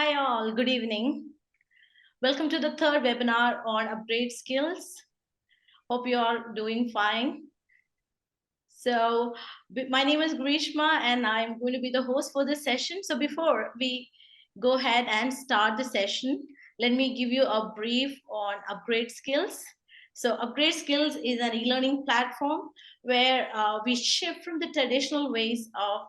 Hi all, good evening. Welcome to the third webinar on upgrade skills. Hope you are doing fine. So my name is Grishma and I'm going to be the host for this session. So before we go ahead and start the session, let me give you a brief on upgrade skills. So Upgrade Skills is an e-learning platform where we shift from the traditional ways of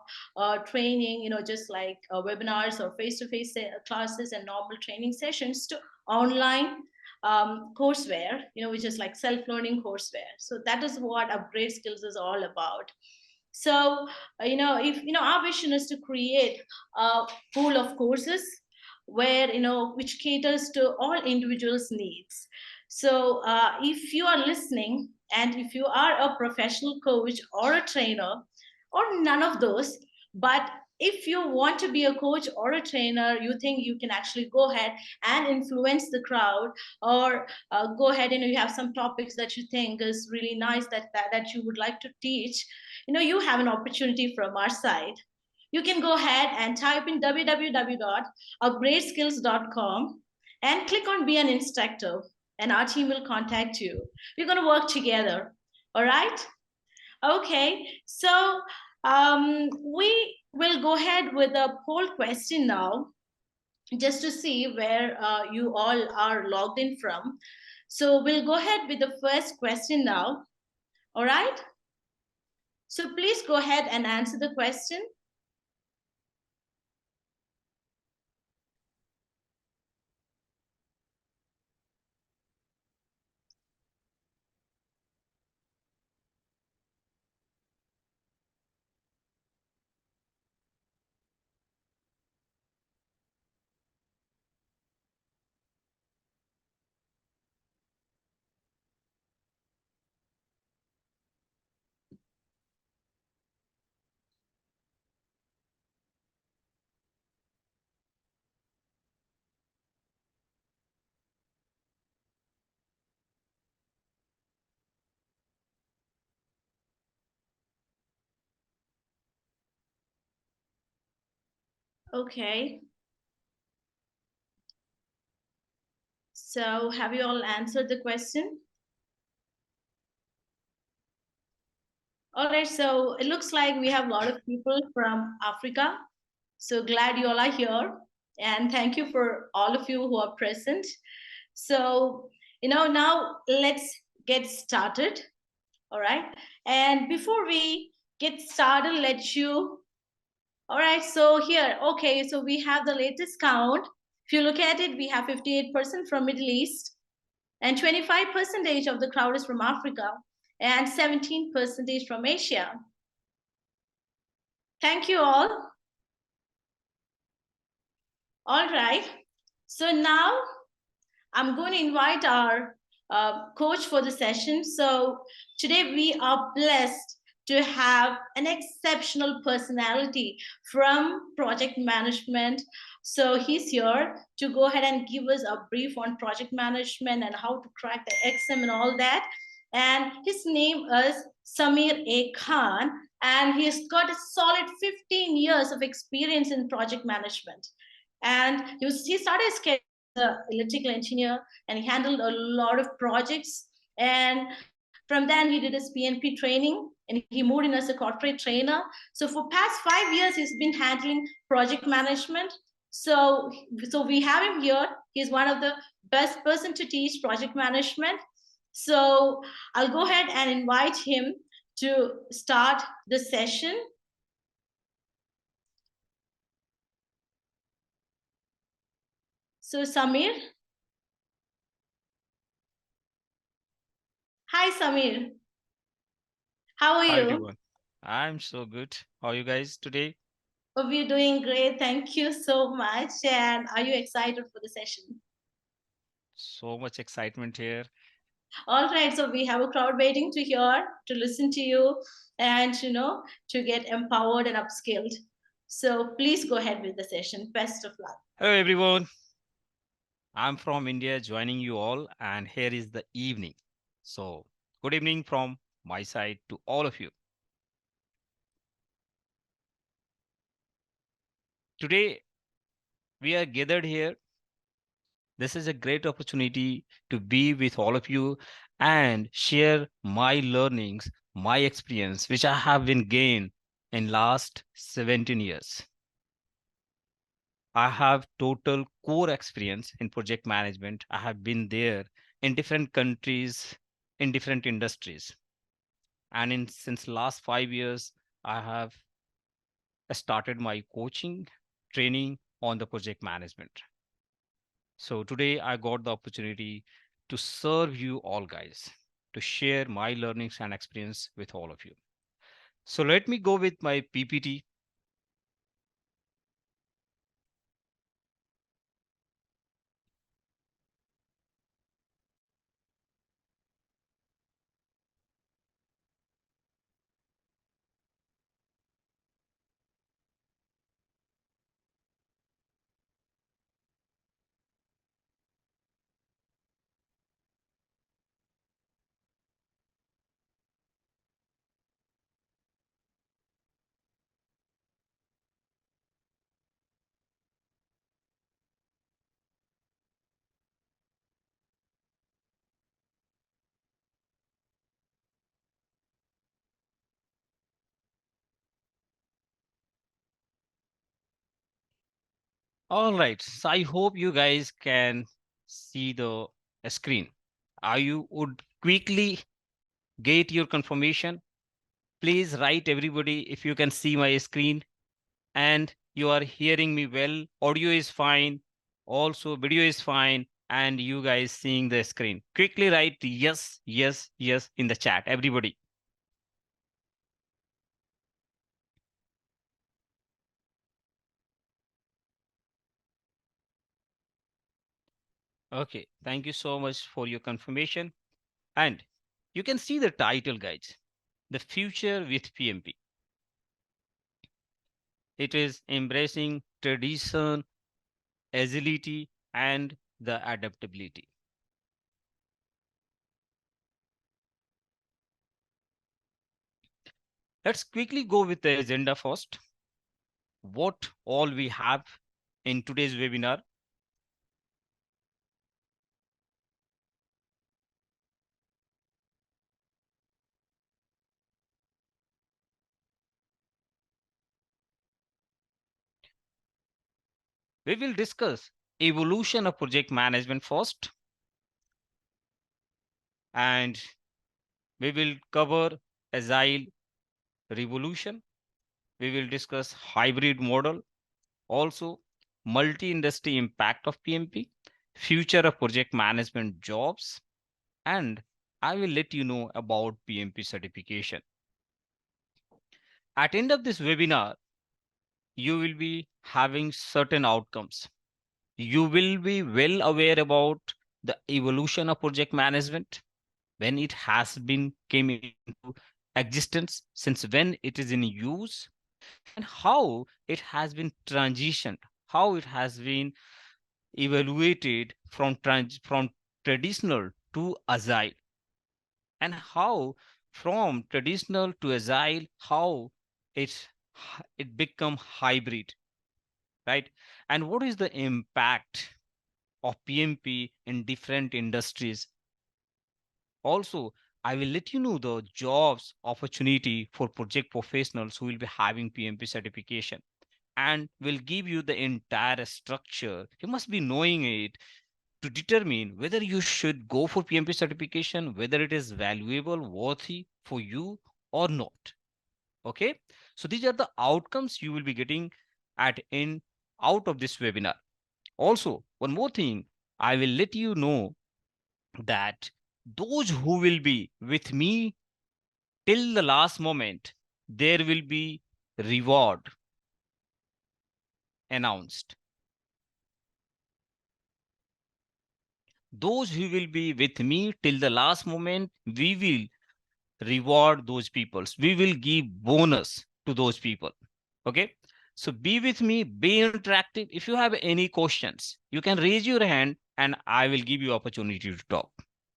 training, just like webinars or face-to-face classes and normal training sessions to online courseware, which is like self-learning courseware. So that is what Upgrade Skills is all about. So, our vision is to create a pool of courses where, which caters to all individuals' needs. So, if you are listening and if you are a professional coach or a trainer or none of those, but if you want to be a coach or a trainer, you think you can actually go ahead and influence the crowd, or go ahead and you have some topics that you think is really nice that you would like to teach, you have an opportunity from our side. You can go ahead and type in www.upgradeskills.com and click on be an instructor, and our team will contact you. We're going to work together. All right. Okay, so we will go ahead with a poll question now, just to see where you all are logged in from. So we'll go ahead with the first question now. All right. So please go ahead and answer the question. Okay. So have you all answered the question? All right, so it looks like we have a lot of people from Africa. So glad you all are here. And thank you for all of you who are present. So, now let's get started. All right. And before we get started, all right, so here, okay, so we have the latest count. If you look at it, we have 58% from Middle East, and 25% of the crowd is from Africa, and 17% from Asia. Thank you all. All right. So now I'm going to invite our coach for the session. So today we are blessed to have an exceptional personality from project management. So he's here to go ahead and give us a brief on project management and how to crack the XM and all that. And his name is Samir A. Khan, and he's got a solid 15 years of experience in project management. And he started his career as an electrical engineer, and he handled a lot of projects. And from then he did his PNP training, and he moved in as a corporate trainer. So for past 5 years, he's been handling project management. So we have him here. He's one of the best person to teach project management. So I'll go ahead and invite him to start the session. So Samir. Hi, Samir. How are Hi you? everyone. I'm so good. How are you guys today? Oh, we're doing great. Thank you so much. And are you excited for the session? So much excitement here. All right. So we have a crowd waiting to hear, to listen to you, and to get empowered and upskilled. So please go ahead with the session. Best of luck. Hello everyone. I'm from India joining you all and here is the evening. So, good evening from my side to all of you. Today we are gathered here. This is a great opportunity to be with all of you and share my learnings, my experience, which I have been gained in last 17 years. I have total core experience in project management. I have been there in different countries, in different industries. And in since last 5 years, I have started my coaching training on the project management. So today I got the opportunity to serve you all guys, to share my learnings and experience with all of you. So let me go with my PPT. All right. So I hope you guys can see the screen. Are you would quickly get your confirmation? Please write everybody if you can see my screen and you are hearing me well. Audio is fine. Also, video is fine. And you guys seeing the screen. Quickly write yes, yes, yes in the chat. Everybody. Okay. Thank you so much for your confirmation. And you can see the title, guys. The future with PMP. It is embracing tradition, agility, and the adaptability. Let's quickly go with the agenda first. What all we have in today's webinar. We will discuss evolution of project management first, and we will cover agile revolution. We will discuss hybrid model, also multi-industry impact of PMP, future of project management jobs, and I will let you know about PMP certification. At end of this webinar, you will be having certain outcomes. You will be well aware about the evolution of project management, when it has been came into existence, since when it is in use, and how it has been transitioned, how it has been evaluated from traditional to agile, and how from traditional to agile, how it it become hybrid, right? And what is the impact of PMP in different industries? Also, I will let you know the jobs opportunity for project professionals who will be having PMP certification, and will give you the entire structure. You must be knowing it to determine whether you should go for PMP certification, whether it is valuable, worthy for you or not. Okay. So these are the outcomes you will be getting at in out of this webinar. Also, one more thing, I will let you know that those who will be with me till the last moment, there will be reward announced. Those who will be with me till the last moment, we will reward those peoples. We will give bonus to those people. Okay. So be with me, be interactive. If you have any questions, you can raise your hand and I will give you opportunity to talk.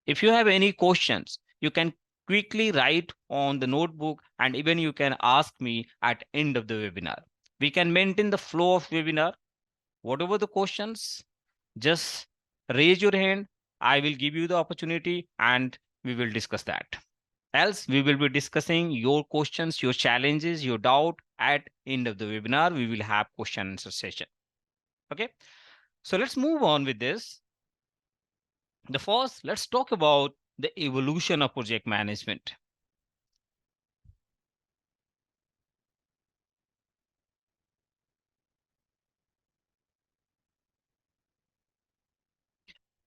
If you have any questions, you can quickly write on the notebook and even you can ask me at end of the webinar. We can maintain the flow of webinar. Whatever the questions, just raise your hand. I will give you the opportunity and we will discuss that. Else, we will be discussing your questions, your challenges, your doubt at end of the webinar. We will have question and answer session. Okay. So let's move on with this. The first, let's talk about the evolution of project management.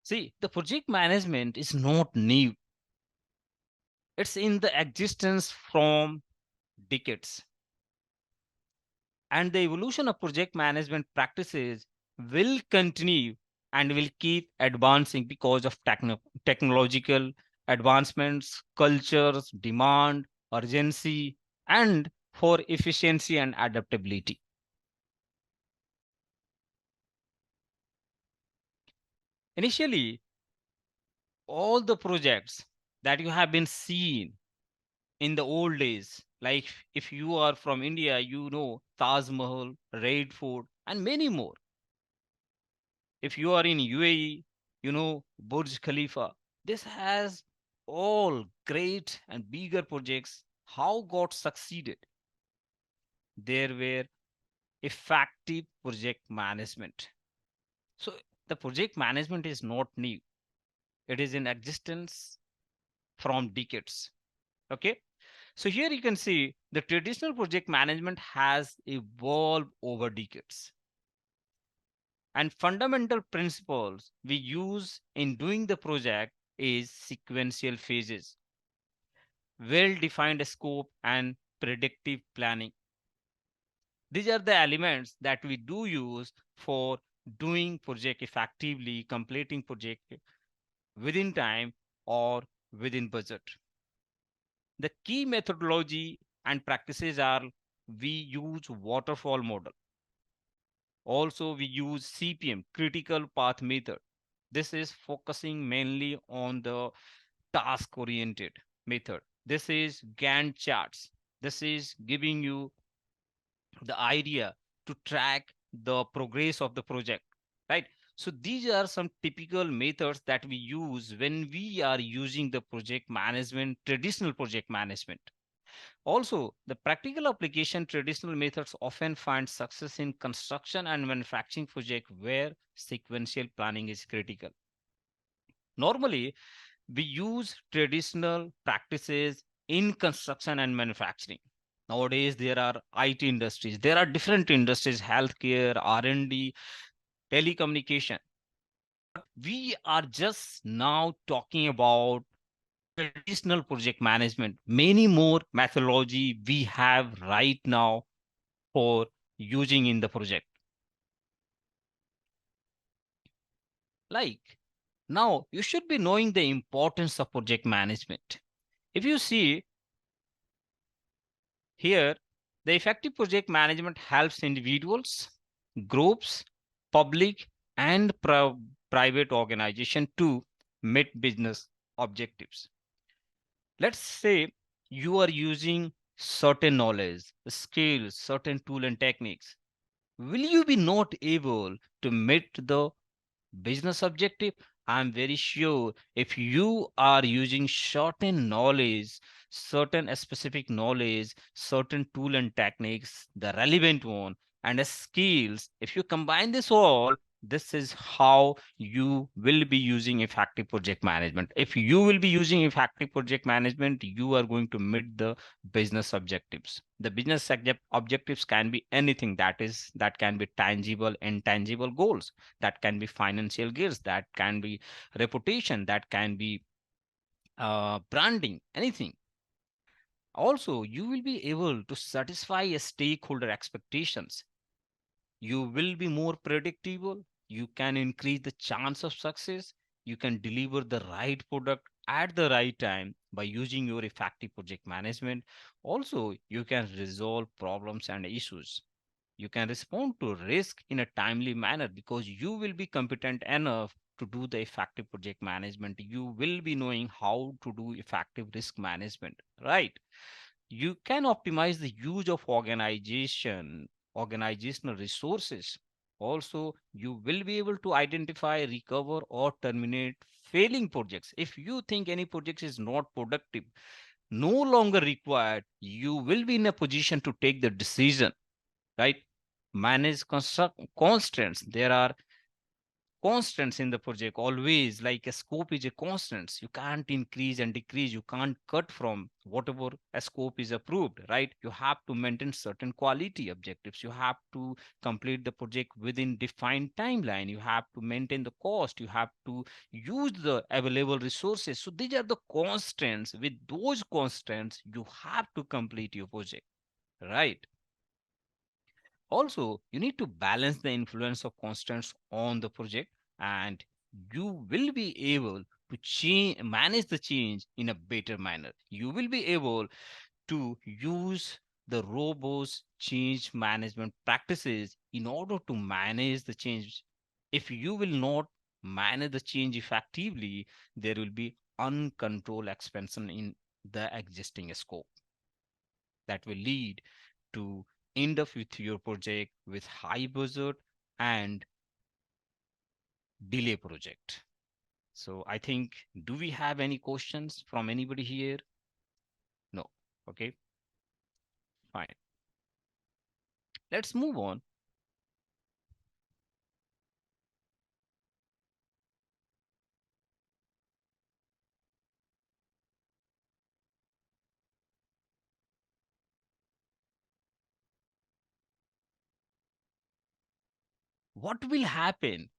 See, the project management is not new. It's in the existence from decades. And the evolution of project management practices will continue and will keep advancing because of technological advancements, cultures, demand, urgency, and for efficiency and adaptability. Initially, all the projects that you have been seen in the old days, like if you are from India, you know Taj Mahal, Red Fort, and many more. If you are in UAE, you know Burj Khalifa. This has all great and bigger projects. How got succeeded? There were effective project management. So the project management is not new. It is in existence from decades. Okay. So here you can see the traditional project management has evolved over decades. And fundamental principles we use in doing the project is sequential phases, well-defined scope, and predictive planning. These are the elements that we do use for doing project effectively, completing project within time or within budget. The key methodology and practices are we use waterfall model. Also, we use CPM, critical path method. This is focusing mainly on the task oriented method. This is Gantt charts. This is giving you the idea to track the progress of the project, right? So these are some typical methods that we use when we are using the project management, traditional project management. Also, the practical application traditional methods often find success in construction and manufacturing project where sequential planning is critical. Normally, we use traditional practices in construction and manufacturing. Nowadays, there are IT industries, there are different industries, healthcare, R&D, telecommunication. We are just now talking about traditional project management. Many more methodology we have right now for using in the project. Like now, you should be knowing the importance of project management. If you see here, the effective project management helps individuals, groups, public, and private organization to meet business objectives. Let's say you are using certain knowledge, skills, certain tool and techniques. Will you be not able to meet the business objective? I'm very sure if you are using certain knowledge, certain specific knowledge, certain tool and techniques, the relevant one, and the skills, if you combine this all, this is how you will be using effective project management. If you will be using effective project management, you are going to meet the business objectives. The business objectives can be anything that can be tangible, intangible goals, that can be financial gears, that can be reputation, that can be branding, anything. Also, you will be able to satisfy a stakeholder expectations. You will be more predictable. You can increase the chance of success. You can deliver the right product at the right time by using your effective project management. Also, you can resolve problems and issues. You can respond to risk in a timely manner because you will be competent enough to do the effective project management. You will be knowing how to do effective risk management, right? You can optimize the use of organizational resources. Also, you will be able to identify, recover, or terminate failing projects. If you think any project is not productive, no longer required, you will be in a position to take the decision, right? Manage constraints. There are constants in the project always, like a scope is a constant. You can't increase and decrease, you can't cut from whatever a scope is approved, right? You have to maintain certain quality objectives, you have to complete the project within defined timeline, you have to maintain the cost, you have to use the available resources. So these are the constants. With those constants, you have to complete your project, right? Also, you need to balance the influence of constants on the project, and you will be able to manage the change in a better manner. You will be able to use the robust change management practices in order to manage the change. If you will not manage the change effectively, there will be uncontrolled expansion in the existing scope that will lead to end up with your project with high budget and delay project. So I think, do we have any questions from anybody here? No. Okay, fine. Let's move on. What will happen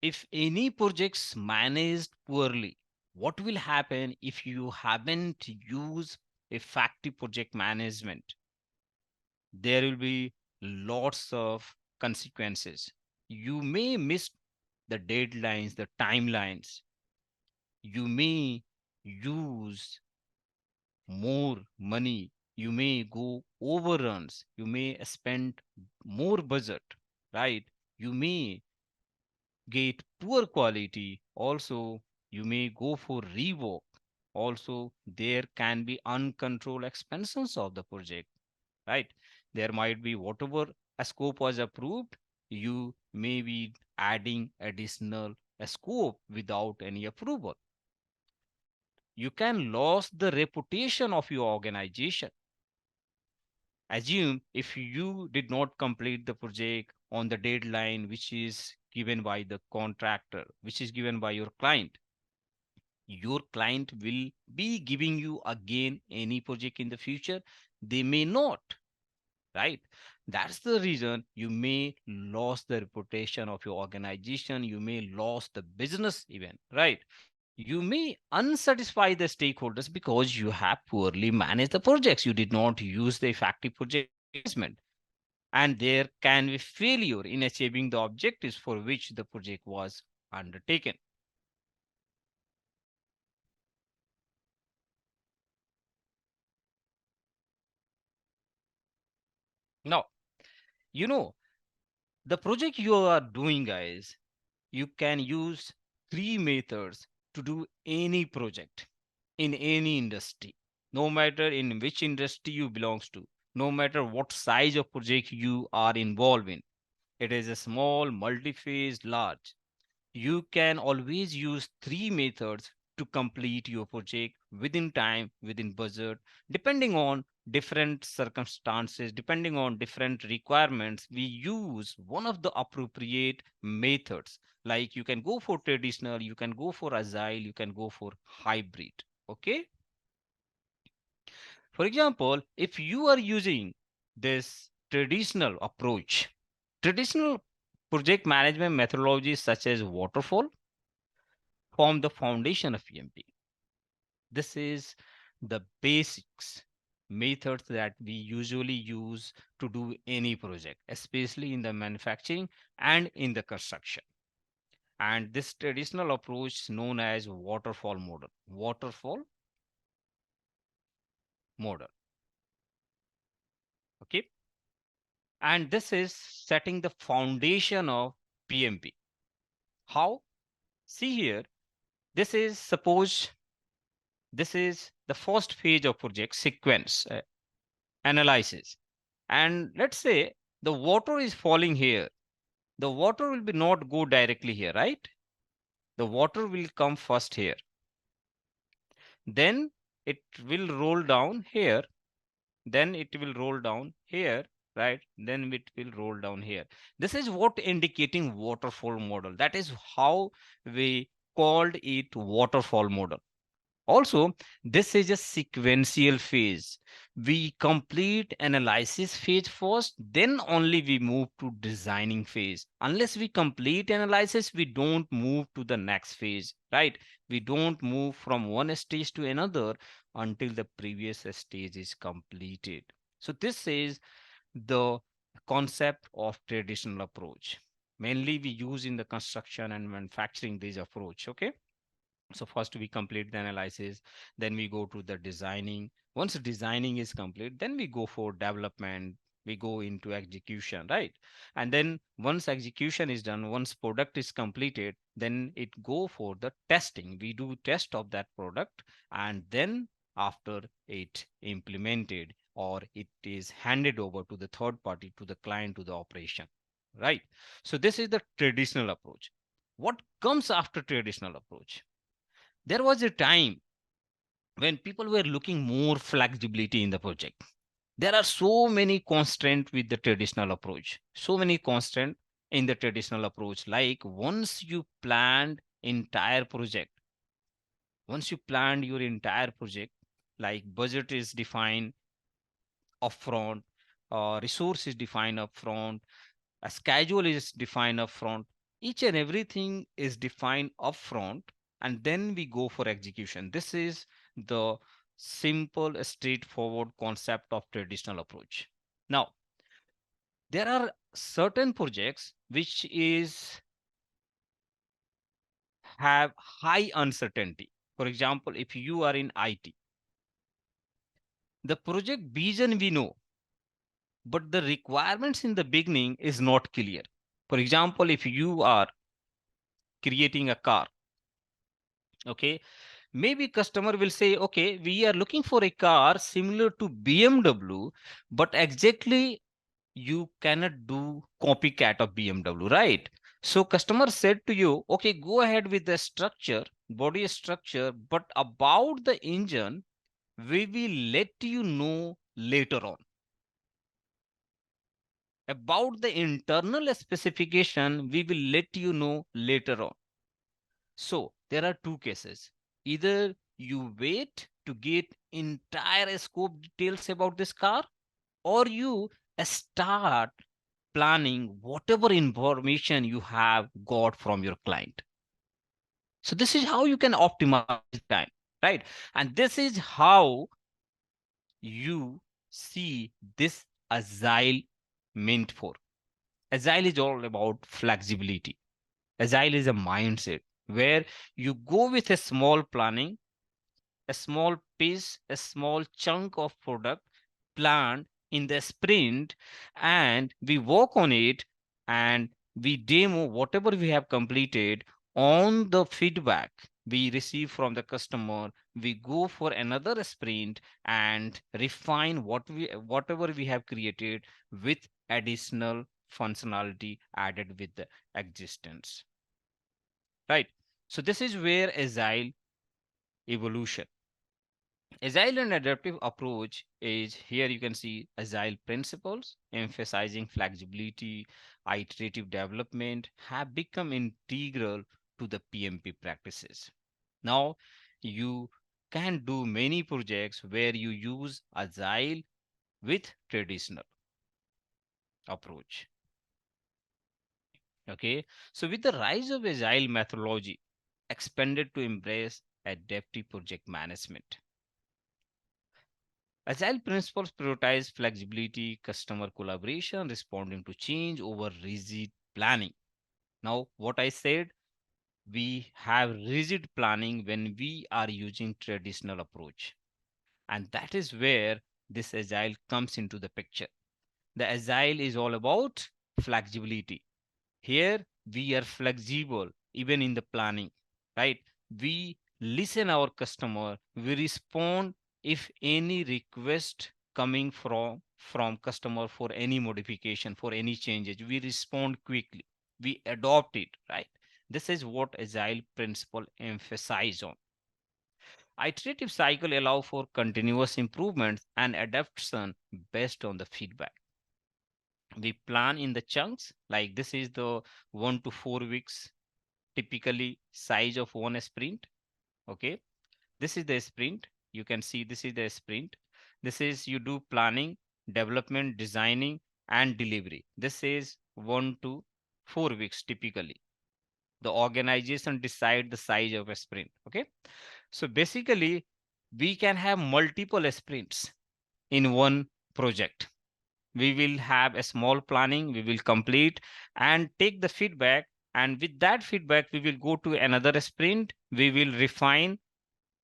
if any projects managed poorly? What will happen if you haven't used effective project management? There will be lots of consequences. You may miss the deadlines, the timelines. You may use more money. You may go overruns. You may spend more budget, right? You may get poor quality. Also, you may go for rework. Also, there can be uncontrolled expansions of the project, right? There might be whatever a scope was approved, you may be adding additional scope without any approval. You can lose the reputation of your organization. Assume if you did not complete the project on the deadline which is given by the contractor, which is given by your client will be giving you again any project in the future. They may not, right? That's the reason you may lose the reputation of your organization. You may lose the business even, right? You may unsatisfy the stakeholders because you have poorly managed the projects. You did not use the effective project management. And there can be failure in achieving the objectives for which the project was undertaken. Now, you know, the project you are doing, guys, you can use three methods to do any project in any industry, no matter in which industry you belongs to, no matter what size of project you are involved in. It is a small, multi-phase, large. You can always use three methods to complete your project within time, within budget, depending on different circumstances, depending on different requirements. We use one of the appropriate methods. Like you can go for traditional, you can go for agile, you can go for hybrid. Okay. For example, if you are using this traditional approach, traditional project management methodologies such as waterfall form the foundation of PMP. This is the basics methods that we usually use to do any project, especially in the manufacturing and in the construction. And this traditional approach is known as waterfall model. Waterfall model. Okay. And this is setting the foundation of PMP. How? See here, this is suppose this is the first phase of project sequence analysis. And let's say the water is falling here. the water will be not go directly here, right? The water will come first here. Then it will roll down here. Then it will roll down here, right? Then it will roll down here. This is what indicating waterfall model. That is how we called it waterfall model. Also, this is a sequential phase. We complete analysis phase first, then only we move to designing phase. Unless we complete analysis, we don't move to the next phase, right? We don't move from one stage to another until the previous stage is completed. So this is the concept of traditional approach. Mainly we use in the construction and manufacturing this approach, okay? So first we complete the analysis, then we go to the designing. Once designing is complete, then we go for development, we go into execution, right? And then once execution is done, once product is completed, then it go for the testing. We do test of that product, and then after it implemented or it is handed over to the third party, to the client, to the operation, right? So this is the traditional approach. What comes after traditional approach? There was a time when people were looking more flexibility in the project. There are so many constraints with the traditional approach, so many constraints in the traditional approach. Like once you planned your entire project, like budget is defined upfront, resource is defined upfront, a schedule is defined upfront. Each and everything is defined upfront, and then we go for execution. This is the simple, straightforward concept of traditional approach. Now, there are certain projects which is have high uncertainty. For example, if you are in IT, the project vision we know, but the requirements in the beginning is not clear. For example, if you are creating a car, okay, maybe customer will say, okay, we are looking for a car similar to BMW, but exactly you cannot do copycat of BMW, right? So customer said to you, okay, go ahead with the structure, body structure, but about the engine, we will let you know later on. About the internal specification, we will let you know later on. So there are two cases. Either you wait to get entire scope details about this car, or you start planning whatever information you have got from your client. So this is how you can optimize time, right? And this is how you see this agile meant for. Agile is all about flexibility. Agile is a mindset where you go with a small planning, a small piece, a small chunk of product planned in the sprint, and we work on it and we demo whatever we have completed on the feedback we receive from the customer. We go for another sprint and refine whatever we have created with additional functionality added with the existence, right? So this is where agile evolution. Agile and adaptive approach is here you can see agile principles emphasizing flexibility, iterative development have become integral to the PMP practices. Now you can do many projects where you use agile with traditional approach. Okay, so with the rise of agile methodology expanded to embrace adaptive project management. Agile principles prioritize flexibility, customer collaboration, responding to change over rigid planning. Now, what I said, we have rigid planning when we are using traditional approach. And that is where this agile comes into the picture. The agile is all about flexibility. Here we are flexible even in the planning, right? We listen our customer, we respond if any request coming from customer for any modification, for any changes, we respond quickly. we adopt it, right? This is what agile principle emphasize on. Iterative cycle allow for continuous improvements and adaptation based on the feedback. We plan in the chunks, like this is the 1 to 4 weeks, typically size of one sprint. Okay, this is the sprint. You can see this is the sprint. This is you do planning, development, designing, and delivery. This is 1 to 4 weeks typically. The organization decide the size of a sprint. Okay, so basically we can have multiple sprints in one project. We will have a small planning, we will complete and take the feedback, and with that feedback we will go to another sprint. We will refine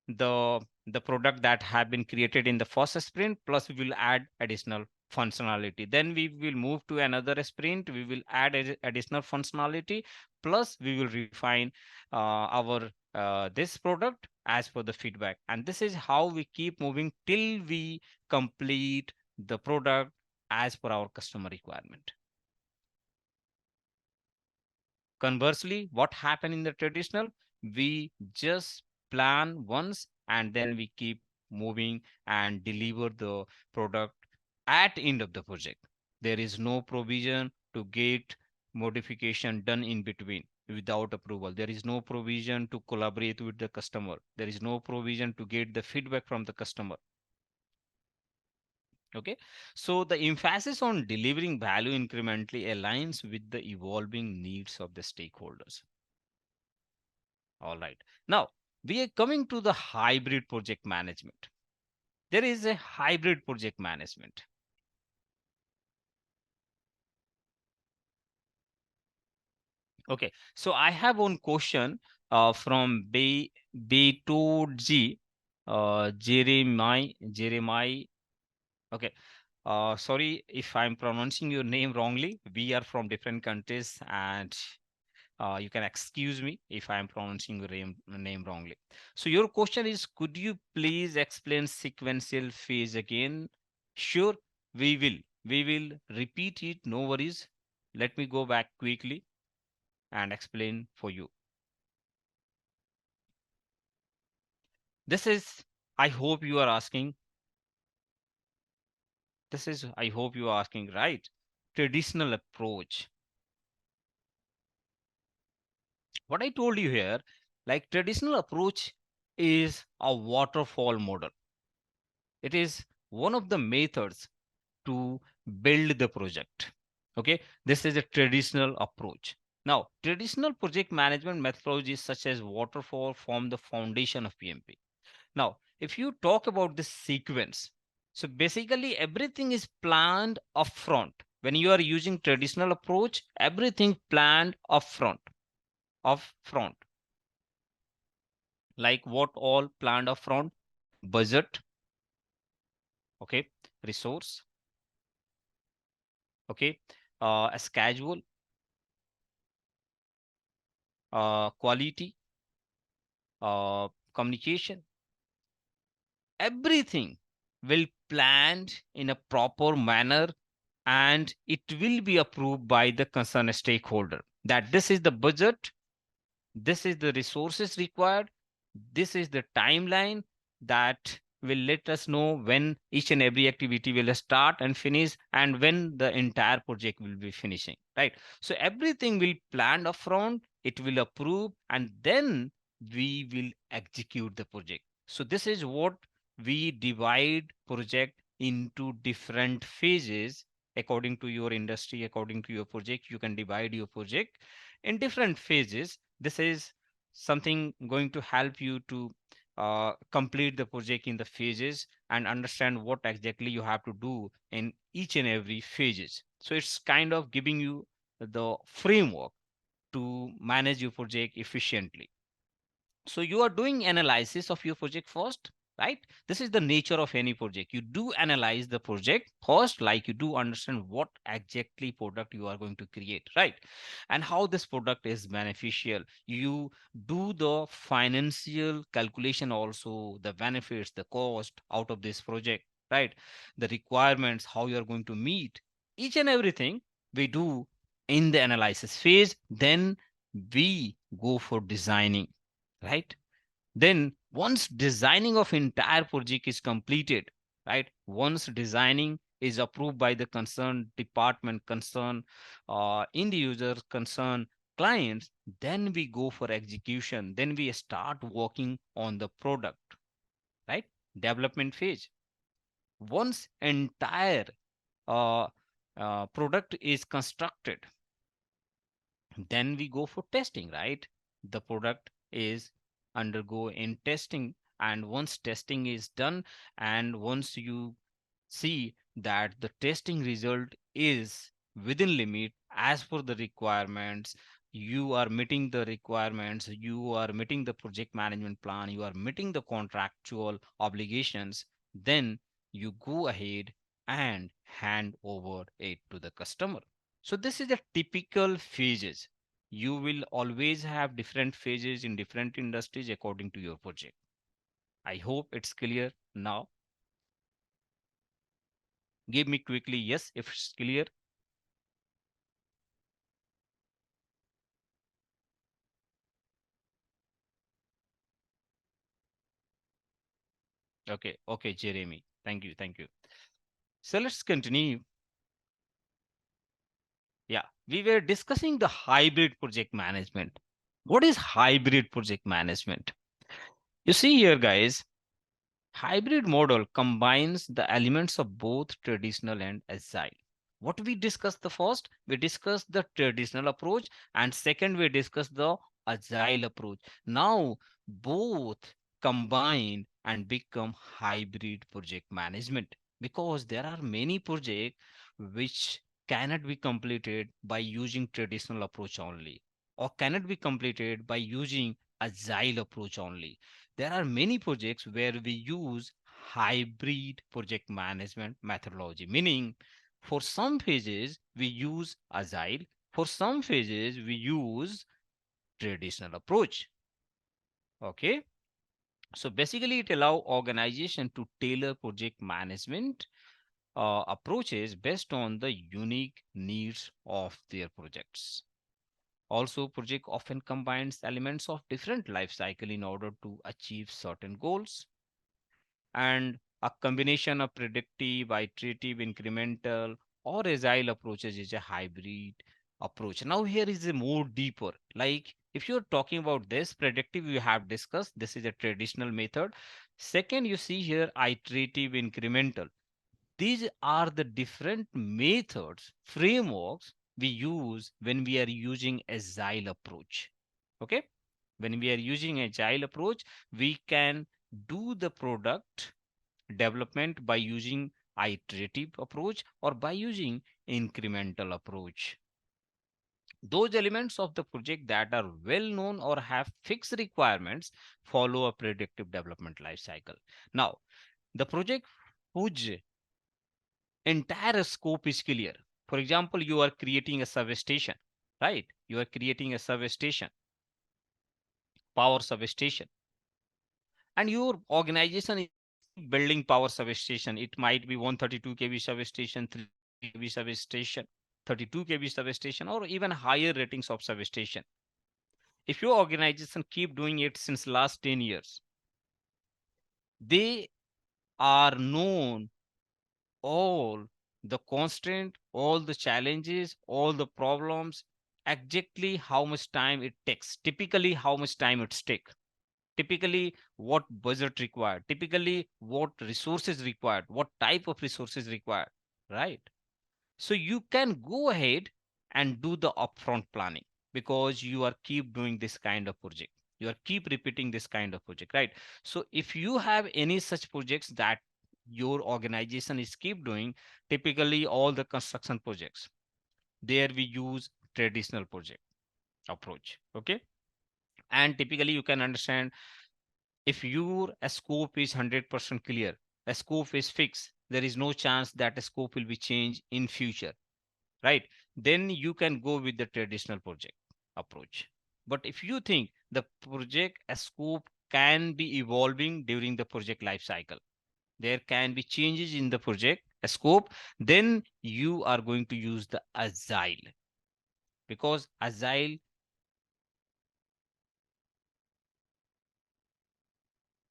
the product that have been created in the first sprint, plus we will add additional functionality. Then we will move to another sprint, we will add additional functionality, plus we will refine our this product as per the feedback. And this is how we keep moving till we complete the product as per our customer requirement. Conversely, what happened in the traditional, we just plan once and then we keep moving and deliver the product at end of the project. There is no provision to get modification done in between without approval. There is no provision to collaborate with the customer. There is no provision to get the feedback from the customer. Okay, so the emphasis on delivering value incrementally aligns with the evolving needs of the stakeholders. All right, now we are coming to the hybrid project management. There is a hybrid project management. Okay, so I have one question from B2G, Jeremiah. Okay, sorry if I'm pronouncing your name wrongly. We are from different countries, and you can excuse me if I'm pronouncing your name wrongly. So your question is, could you please explain sequential phase again? Sure, we will. We will repeat it. No worries. Let me go back quickly and explain for you. This is, I hope you are asking. This is, I hope you are asking, right? Traditional approach. What I told you here, like traditional approach is a waterfall model. It is one of the methods to build the project. Okay, this is a traditional approach. Now, traditional project management methodologies such as waterfall form the foundation of PMP. Now, if you talk about this sequence, so basically everything is planned upfront. When you are using traditional approach, everything planned upfront. Upfront. Like what all planned upfront? Budget, okay, resource, okay, a schedule, quality, communication, everything will planned in a proper manner, and it will be approved by the concerned stakeholder that this is the budget, this is the resources required, this is the timeline that will let us know when each and every activity will start and finish and when the entire project will be finishing, right? So everything will planned upfront, it will approve, and then we will execute the project. So this is what we divide project into different phases. According to your industry, according to your project, you can divide your project in different phases. This is something going to help you to complete the project in the phases and understand what exactly you have to do in each and every phases. So it's kind of giving you the framework to manage your project efficiently. So you are doing analysis of your project first, right? This is the nature of any project. You do analyze the project first, like you do understand what exactly product you are going to create, right? And how this product is beneficial. You do the financial calculation also, the benefits, the cost out of this project, right? The requirements, how you are going to meet each and everything we do in the analysis phase, then we go for designing, right? Then once designing of entire project is completed, right? Once designing is approved by the concerned department, concerned end user, concerned clients, then we go for execution. Then we start working on the product, right? Development phase. Once entire uh, product is constructed, then we go for testing, right? The product is undergo in testing, and once testing is done, and once you see that the testing result is within limit as per the requirements, you are meeting the requirements, you are meeting the project management plan, you are meeting the contractual obligations, then you go ahead and hand over it to the customer. So this is the typical phases. You will always have different phases in different industries according to your project. I hope it's clear now. Give me quickly yes if it's clear. Okay, okay, Jeremy. Thank you, thank you. So let's continue. Yeah, we were discussing the hybrid project management. What is hybrid project management? You see here, guys, hybrid model combines the elements of both traditional and agile. What we discussed the first, we discussed the traditional approach, and second, we discussed the agile approach. Now, both combine and become hybrid project management because there are many projects which cannot be completed by using traditional approach only or cannot be completed by using agile approach only. There are many projects where we use hybrid project management methodology, meaning for some phases we use agile, for some phases we use traditional approach. Okay. So basically it allow organization to tailor project management approaches based on the unique needs of their projects. Also, project often combines elements of different life cycle in order to achieve certain goals. And a combination of predictive, iterative, incremental, or agile approaches is a hybrid approach. Now, here is a more deeper. Like if you're talking about this predictive, you have discussed this is a traditional method. Second, you see here iterative, incremental. These are the different methods, frameworks we use when we are using agile approach. Okay, when we are using agile approach, we can do the product development by using iterative approach or by using incremental approach. Those elements of the project that are well known or have fixed requirements follow a predictive development life cycle. Now, the project whose entire scope is clear. For example, you are creating a substation, right? You are creating a substation, power substation, and your organization is building power substation. It might be 132 kV substation, 3 kV substation, 32 kV substation, or even higher ratings of substation. If your organization keep doing it since last 10 years, they are known all the constant, all the challenges, all the problems, exactly how much time it takes, typically how much time it's take, typically what budget required, typically what resources required, what type of resources required, right? So you can go ahead and do the upfront planning because you are keep doing this kind of project. You are keep repeating this kind of project, right? So if you have any such projects that your organization is keep doing, typically all the construction projects, there we use traditional project approach. Okay. And typically you can understand if your scope is 100% clear, a scope is fixed, there is no chance that a scope will be changed in future, right? Then you can go with the traditional project approach. But if you think the project scope can be evolving during the project life cycle, there can be changes in the project scope, then you are going to use the agile. because agile.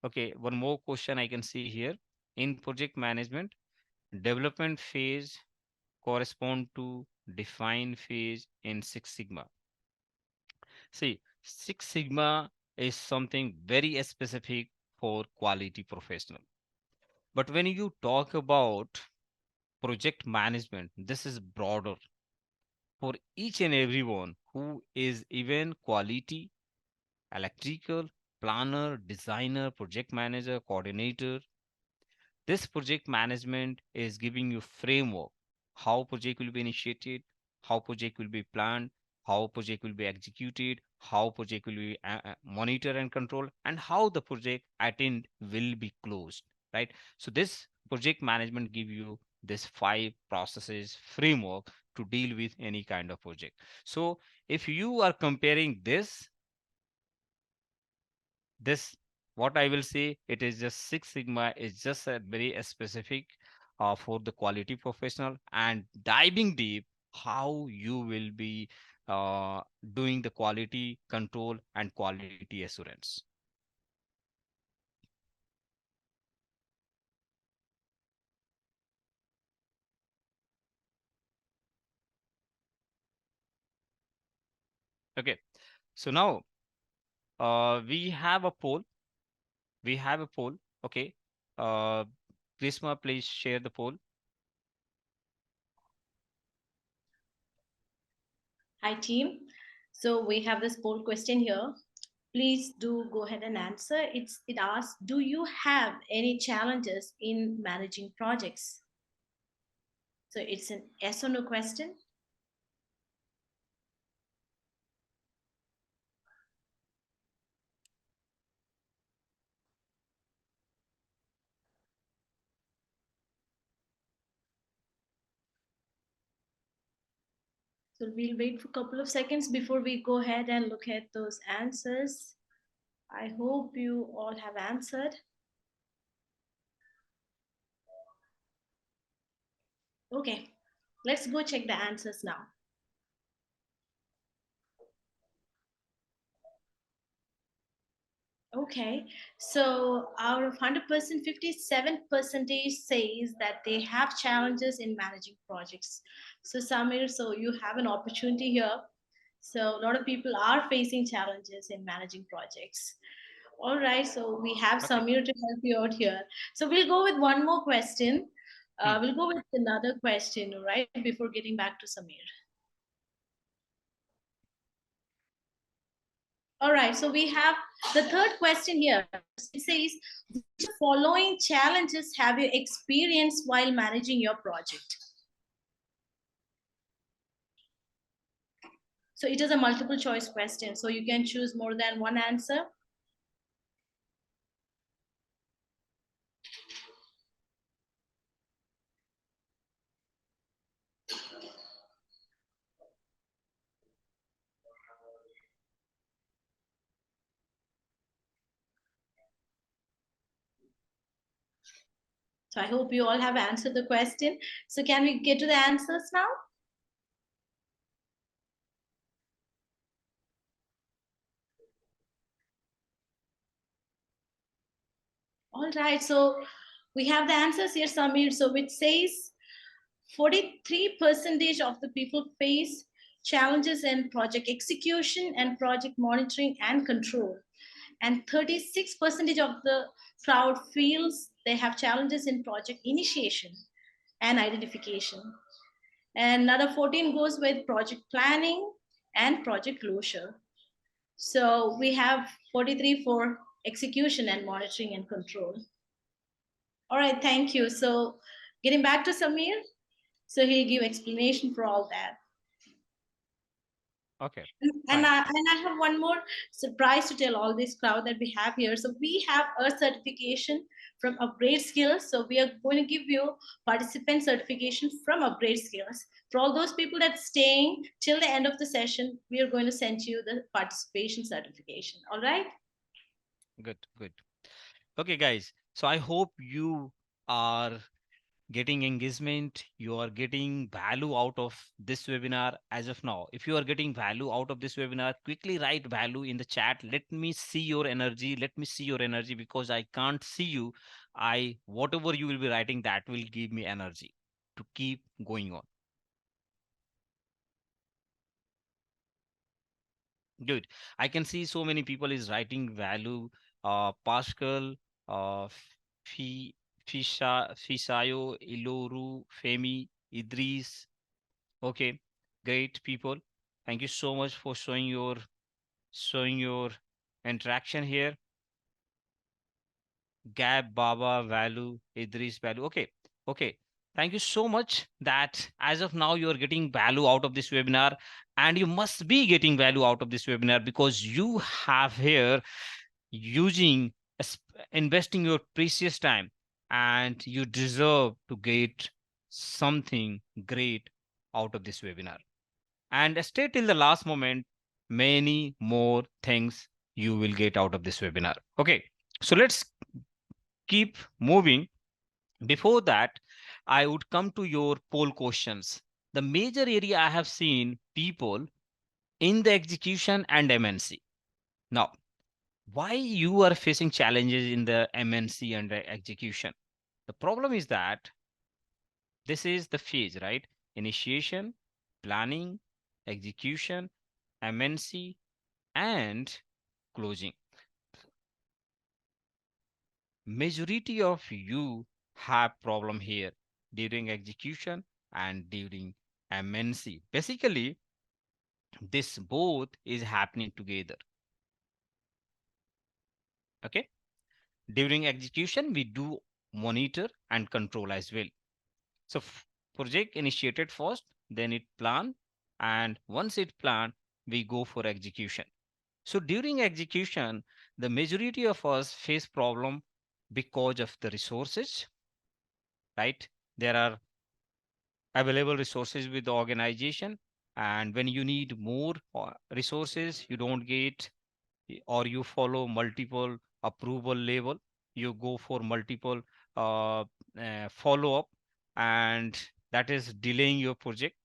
Okay, one more question I can see here. In project management, development phase correspond to define phase in Six Sigma. See, Six Sigma is something very specific for quality professional. But when you talk about project management, this is broader for each and everyone who is even quality, electrical, planner, designer, project manager, coordinator. This project management is giving you framework, how project will be initiated, how project will be planned, how project will be executed, how project will be monitored and controlled, and how the project at end will be closed, right? So this project management give you this five processes framework to deal with any kind of project. So if you are comparing this, what I will say, it is just Six Sigma is just a very specific for the quality professional, and diving deep how you will be doing the quality control and quality assurance. Okay, so now we have a poll. We have a poll. Okay, uh, Prisma, please share the poll. Hi, team. So we have this poll question here. Please do go ahead and answer. It asks, do you have any challenges in managing projects? So it's an yes or no question. So we'll wait for a couple of seconds before we go ahead and look at those answers. I hope you all have answered. Okay, let's go check the answers now. Okay, so out of 100%, 57% says that they have challenges in managing projects. So Samir, so you have an opportunity here. So a lot of people are facing challenges in managing projects. All right, so we have Okay. Samir to help you out here. So we'll go with one more question. Hmm. We'll go with another question, right, before getting back to Samir. All right, so we have the third question here. It says, which following challenges have you experienced while managing your project? So it is a multiple choice question, so you can choose more than one answer. So I hope you all have answered the question. So can we get to the answers now? All right, so we have the answers here, Samir. So which says 43% of the people face challenges in project execution and project monitoring and control. And 36% of the crowd feels they have challenges in project initiation and identification. And another 14 goes with project planning and project closure. So we have 43 for execution and monitoring and control. All right, thank you. So getting back to Samir, so he'll give explanation for all that. Okay. And Fine. I have one more surprise to tell all this crowd that we have here. So we have a certification from Upgrade Skills. So we are going to give you participant certification from Upgrade Skills. For all those people that staying till the end of the session, we are going to send you the participation certification. All right. Good. Good. Okay, guys. So I hope you are getting engagement, you are getting value out of this webinar as of now. If you are getting value out of this webinar, quickly write value in the chat. Let me see your energy. Let me see your energy, because I can't see you. Whatever you will be writing, that will give me energy to keep going on. Good. I can see so many people is writing value. Pascal, Fi, Fisayo, Iloru, Femi, Idris. Okay, great people. Thank you so much for showing your interaction here. Gab, Baba, Value, Idris, Value. Okay, okay. Thank you so much that as of now you are getting value out of this webinar, and you must be getting value out of this webinar because you have here using investing your precious time, and you deserve to get something great out of this webinar. And stay till the last moment. Many more things you will get out of this webinar. Okay, so let's keep moving. Before that, I would come to your poll questions. The major area I have seen people in the execution and MNC. Now, why you are facing challenges in the MNC and the execution? The problem is that this is the phase, right? Initiation, planning, execution, MNC, and closing. Majority of you have problem here during execution and during MNC. Basically, this both is happening together. Okay. During execution, we do monitor and control as well. So project initiated first, then it plan, and once it plan, we go for execution. So during execution, the majority of us face problem because of the resources, right? There are available resources with the organization, and when you need more resources, you don't get, or you follow multiple approval level, you go for multiple follow up, and that is delaying your project.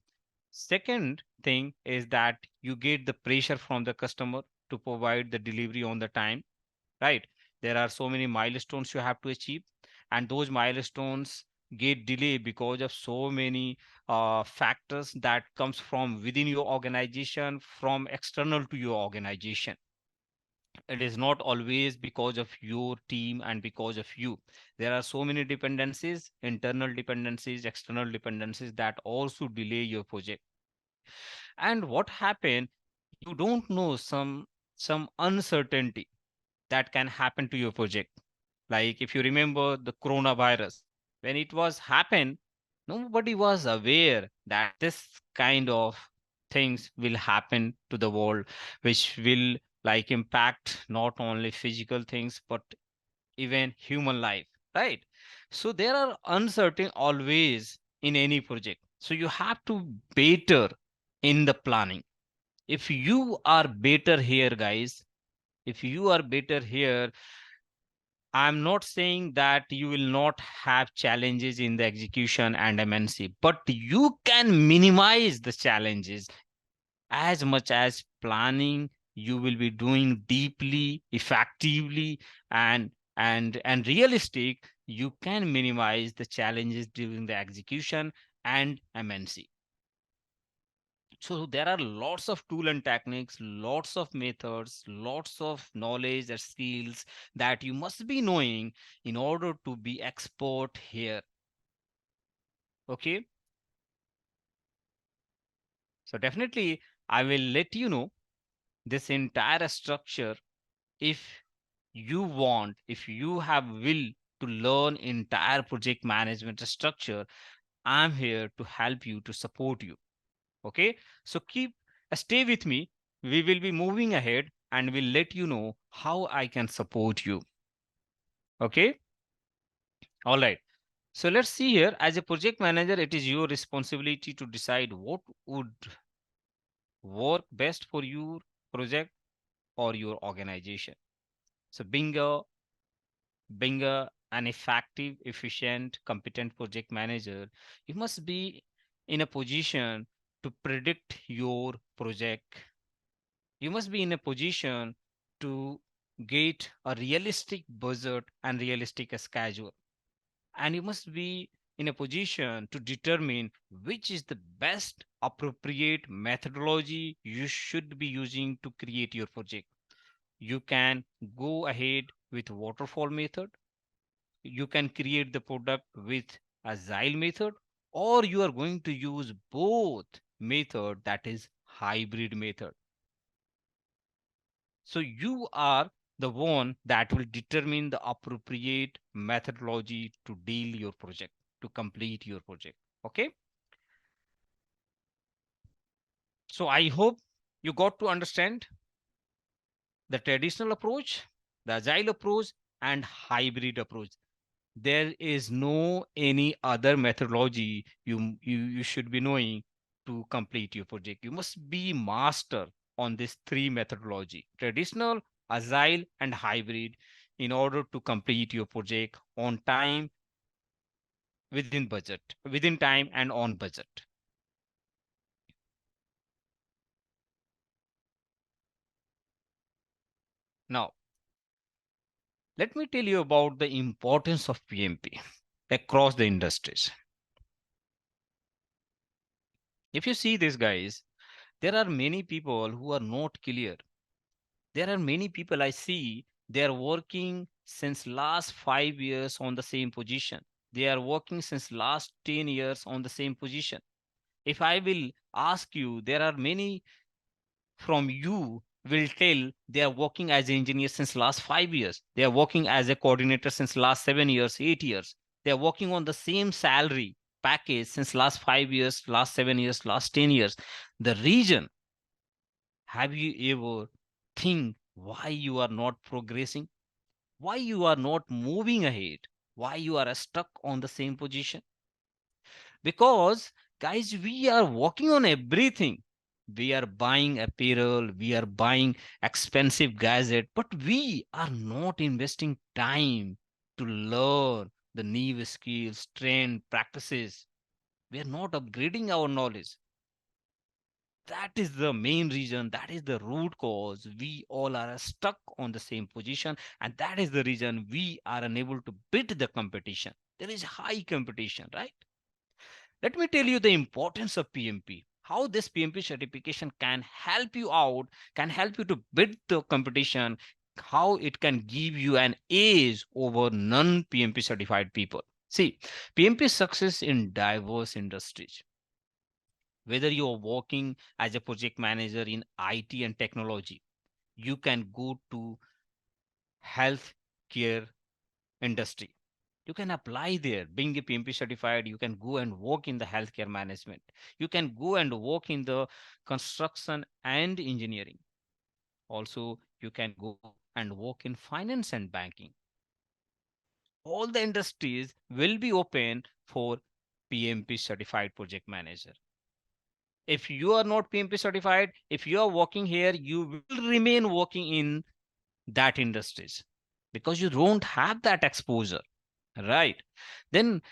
Second thing is that you get the pressure from the customer to provide the delivery on the time, right? There are so many milestones you have to achieve, and those milestones get delayed because of so many factors that comes from within your organization, from external to your organization. It is not always because of your team and because of you. There are so many dependencies, internal dependencies, external dependencies, that also delay your project. And what happened, you don't know some uncertainty that can happen to your project. Like if you remember the coronavirus, when it was happen, nobody was aware that this kind of things will happen to the world, which will like impact not only physical things but even human life, right? So there are uncertain always in any project. So you have to better in the planning. If you are better here, guys, if you are better here, I'm not saying that you will not have challenges in the execution and MNC, but you can minimize the challenges as much as planning. You will be doing deeply, effectively, and realistic. You can minimize the challenges during the execution and MNC. So there are lots of tool and techniques, lots of methods, lots of knowledge and skills that you must be knowing in order to be expert here. Okay. So definitely I will let you know this entire structure. If you want, if you have will to learn entire project management structure, I'm here to help you, to support you. Okay, so stay with me. We will be moving ahead and we'll let you know how I can support you. Okay, all right. So let's see here. As a project manager, it is your responsibility to decide what would work best for your project or your organization. So being a an effective, efficient, competent project manager, you must be in a position to predict your project. You must be in a position to get a realistic budget and realistic schedule. And you must be in a position to determine which is the best appropriate methodology you should be using to create your project. You can go ahead with waterfall method, you can create the product with agile method, or you are going to use both method, that is hybrid method. So you are the one that will determine the appropriate methodology to deal your project, to complete your project. Okay. So I hope you got to understand the traditional approach, the agile approach, and hybrid approach. There is no any other methodology you should be knowing to complete your project. You must be master on this three methodology: traditional, agile, and hybrid, in order to complete your project on time, within budget, within time, and on budget. Now, let me tell you about the importance of PMP across the industries. If you see this, guys, there are many people who are not clear. There are many people I see, they are working since last 5 years on the same position. They are working since last 10 years on the same position. If I will ask you, there are many from you will tell they are working as an engineer since last 5 years. They are working as a coordinator since last 7 years, 8 years. They are working on the same salary package since last 5 years, last 7 years, last 10 years. The reason, have you ever think why you are not progressing? Why you are not moving ahead? Why you are stuck on the same position? Because, guys, we are working on everything. We are buying apparel, we are buying expensive gadget, but we are not investing time to learn the new skills, trend, practices. We are not upgrading our knowledge. That is the main reason, that is the root cause. We all are stuck on the same position, and that is the reason we are unable to beat the competition. There is high competition, right? Let me tell you the importance of PMP, how this PMP certification can help you out, can help you to beat the competition, how it can give you an edge over non PMP certified people. See, PMP success in diverse industries. Whether you're working as a project manager in IT and technology, you can go to healthcare industry. You can apply there. Being a PMP certified, you can go and work in the healthcare management. You can go and work in the construction and engineering. Also, you can go and work in finance and banking. All the industries will be open for PMP certified project manager. If you are not PMP certified, if you are working here, you will remain working in that industries because you don't have that exposure, right? Then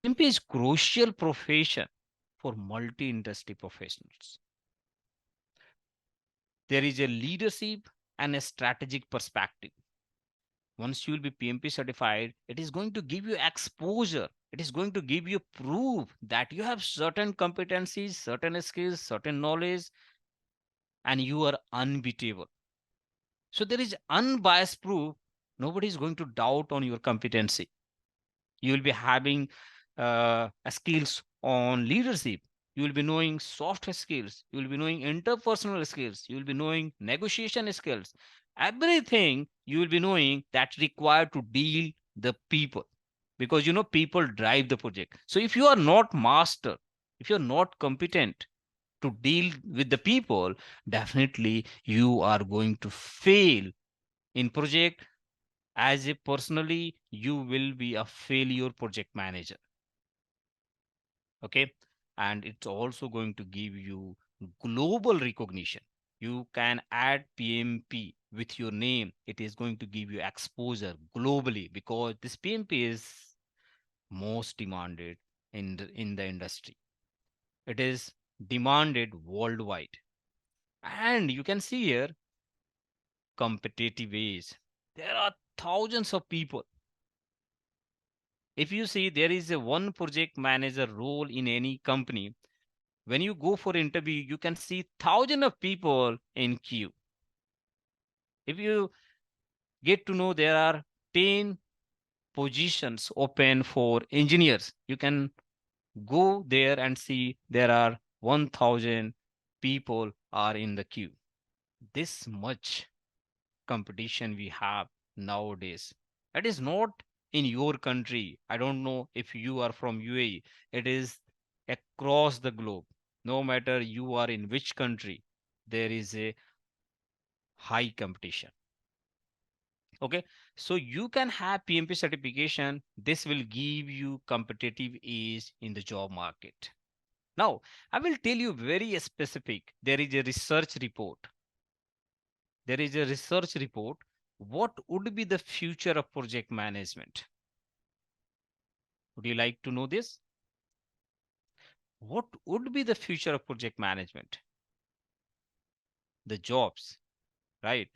PMP is crucial profession for multi-industry professionals. There is a leadership and a strategic perspective. Once you will be PMP certified, it is going to give you exposure. It is going to give you proof that you have certain competencies, certain skills, certain knowledge, and you are unbeatable. So there is unbiased proof. Nobody is going to doubt on your competency. You will be having skills on leadership. You will be knowing soft skills. You will be knowing interpersonal skills. You will be knowing negotiation skills. Everything you will be knowing that's required to deal the people, because people drive the project. So if you are not master, if you're not competent to deal with the people, definitely you are going to fail in project. As a personally, you will be a failure project manager. Okay. And it's also going to give you global recognition. You can add PMP with your name. It is going to give you exposure globally because this PMP is most demanded in the industry. It is demanded worldwide. And you can see here competitive ways. There are thousands of people. If you see there is a one project manager role in any company, when you go for interview, you can see thousands of people in queue. If you get to know there are 10 positions open for engineers, you can go there and see there are 1000 people are in the queue. This much competition we have nowadays. It is not in your country. I don't know if you are from UAE. It is across the globe. No matter you are in which country, there is a high competition. Okay, so you can have PMP certification. This will give you competitive edge in the job market. Now, I will tell you very specific. There is a research report. There is a research report. What would be the future of project management? Would you like to know this? What would be the future of project management? The jobs, right?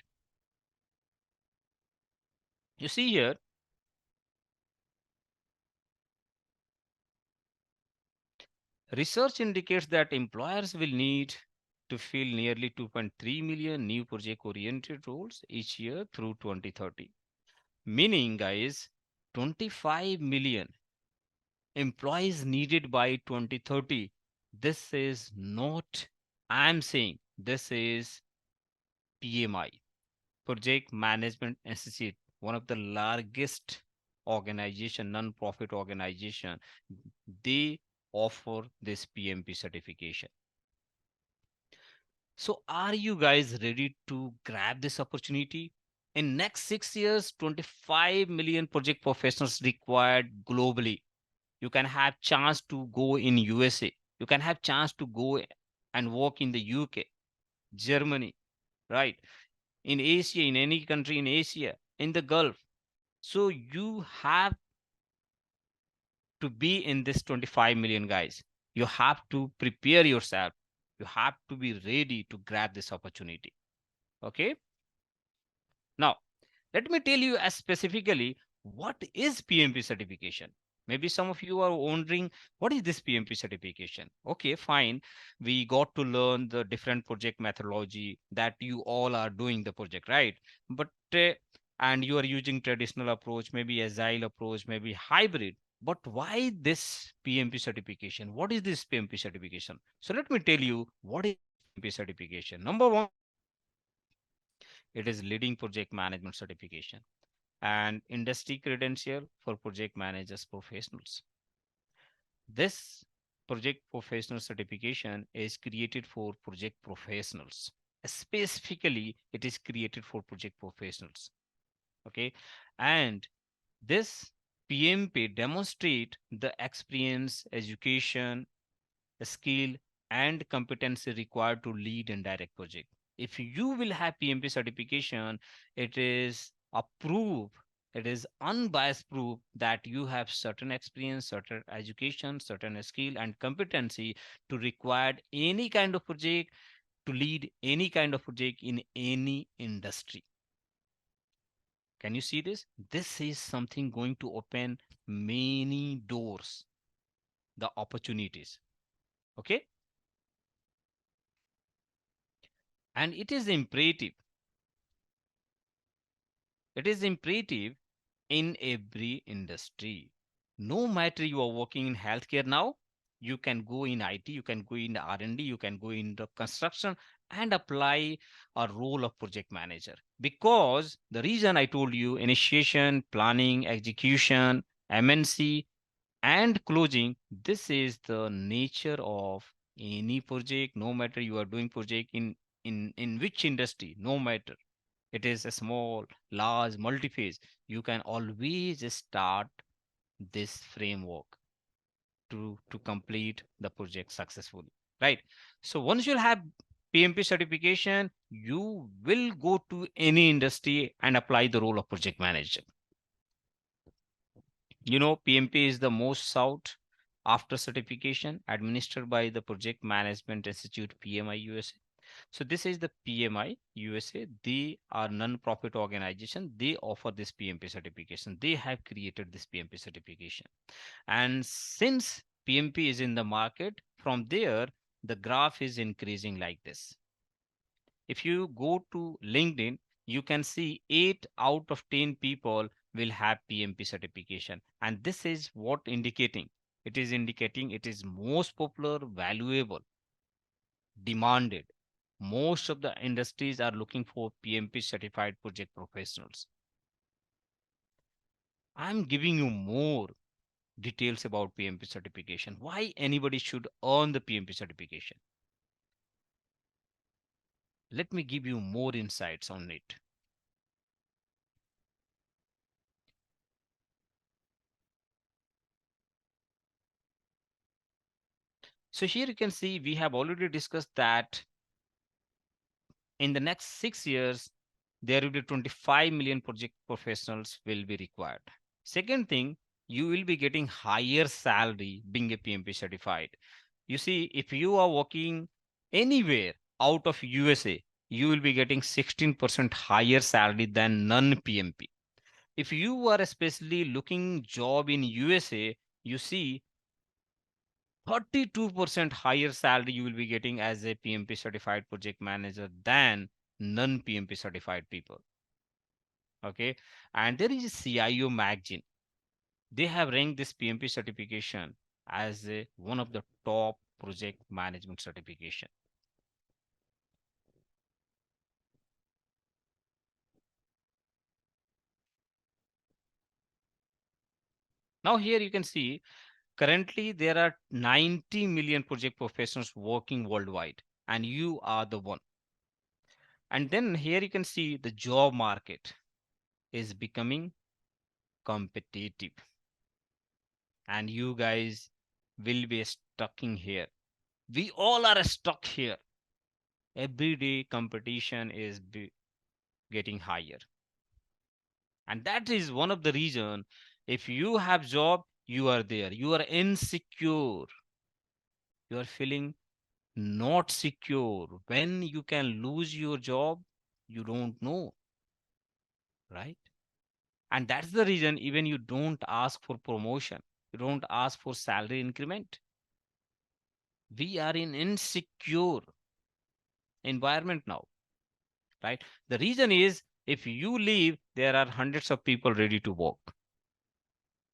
You see here, research indicates that employers will need to fill nearly 2.3 million new project oriented roles each year through 2030. Meaning, guys, 25 million employees needed by 2030. This is not, I'm saying, this is PMI, Project Management Institute, one of the largest organization, non-profit organization. They offer this PMP certification. So are you guys ready to grab this opportunity? In next 6 years, 25 million project professionals required globally. You can have chance to go in USA. You can have chance to go and work in the UK, Germany, right? In Asia, in any country in Asia, in the Gulf. So you have to be in this 25 million guys. You have to prepare yourself. You have to be ready to grab this opportunity. Okay. Now, let me tell you as specifically what is PMP certification. Maybe some of you are wondering, what is this PMP certification? Okay, fine. We got to learn the different project methodology that you all are doing the project, right? But and you are using traditional approach, maybe agile approach, maybe hybrid. But why this PMP certification? What is this PMP certification? So let me tell you what is PMP certification. Number one, it is leading project management certification and industry credential for project managers professionals. This project professional certification is created for project professionals. Specifically, it is created for project professionals. Okay. And this PMP demonstrate the experience, education, skill, and competency required to lead and direct project. If you will have PMP certification, it is a proof, it is unbiased proof that you have certain experience, certain education, certain skill and competency to require any kind of project, to lead any kind of project in any industry. Can you see this? This is something going to open many doors, the opportunities. Okay. And it is imperative. It is imperative in every industry. No matter you are working in healthcare now, you can go in IT, you can go in R&D, you can go in the construction and apply a role of project manager. Because the reason I told you initiation, planning, execution, MNC, and closing, this is the nature of any project, no matter you are doing project in which industry, no matter it is a small, large, multi-phase, you can always start this framework to complete the project successfully, right? So once you'll have PMP certification, you will go to any industry and apply the role of project manager. PMP is the most sought after certification administered by the Project Management Institute, PMI USA. So this is the PMI USA. They are non-profit organization. They offer this PMP certification. They have created this PMP certification. And since PMP is in the market, from there, the graph is increasing like this. If you go to LinkedIn, you can see 8 out of 10 people will have PMP certification. And this is what indicating. It is indicating it is most popular, valuable, demanded. Most of the industries are looking for PMP certified project professionals. I'm giving you more details about PMP certification. Why anybody should earn the PMP certification? Let me give you more insights on it. So here you can see we have already discussed that in the next 6 years, there will be 25 million project professionals will be required. Second thing, you will be getting higher salary being a PMP certified. You see, if you are working anywhere out of USA, you will be getting 16% higher salary than non-PMP. If you are especially looking job in USA, you see 32% higher salary you will be getting as a PMP certified project manager than non-PMP certified people. Okay. And there is a CIO magazine. They have ranked this PMP certification as one of the top project management certification. Now here you can see currently there are 90 million project professionals working worldwide and you are the one. And then here you can see the job market is becoming competitive and you guys will be stuck in here. We all are stuck here. Every day competition is getting higher. And that is one of the reason if you have job, you are there. You are insecure. You are feeling not secure. When you can lose your job, you don't know, right? And that's the reason even you don't ask for promotion. You don't ask for salary increment. We are in insecure environment now, right? The reason is if you leave, there are hundreds of people ready to work,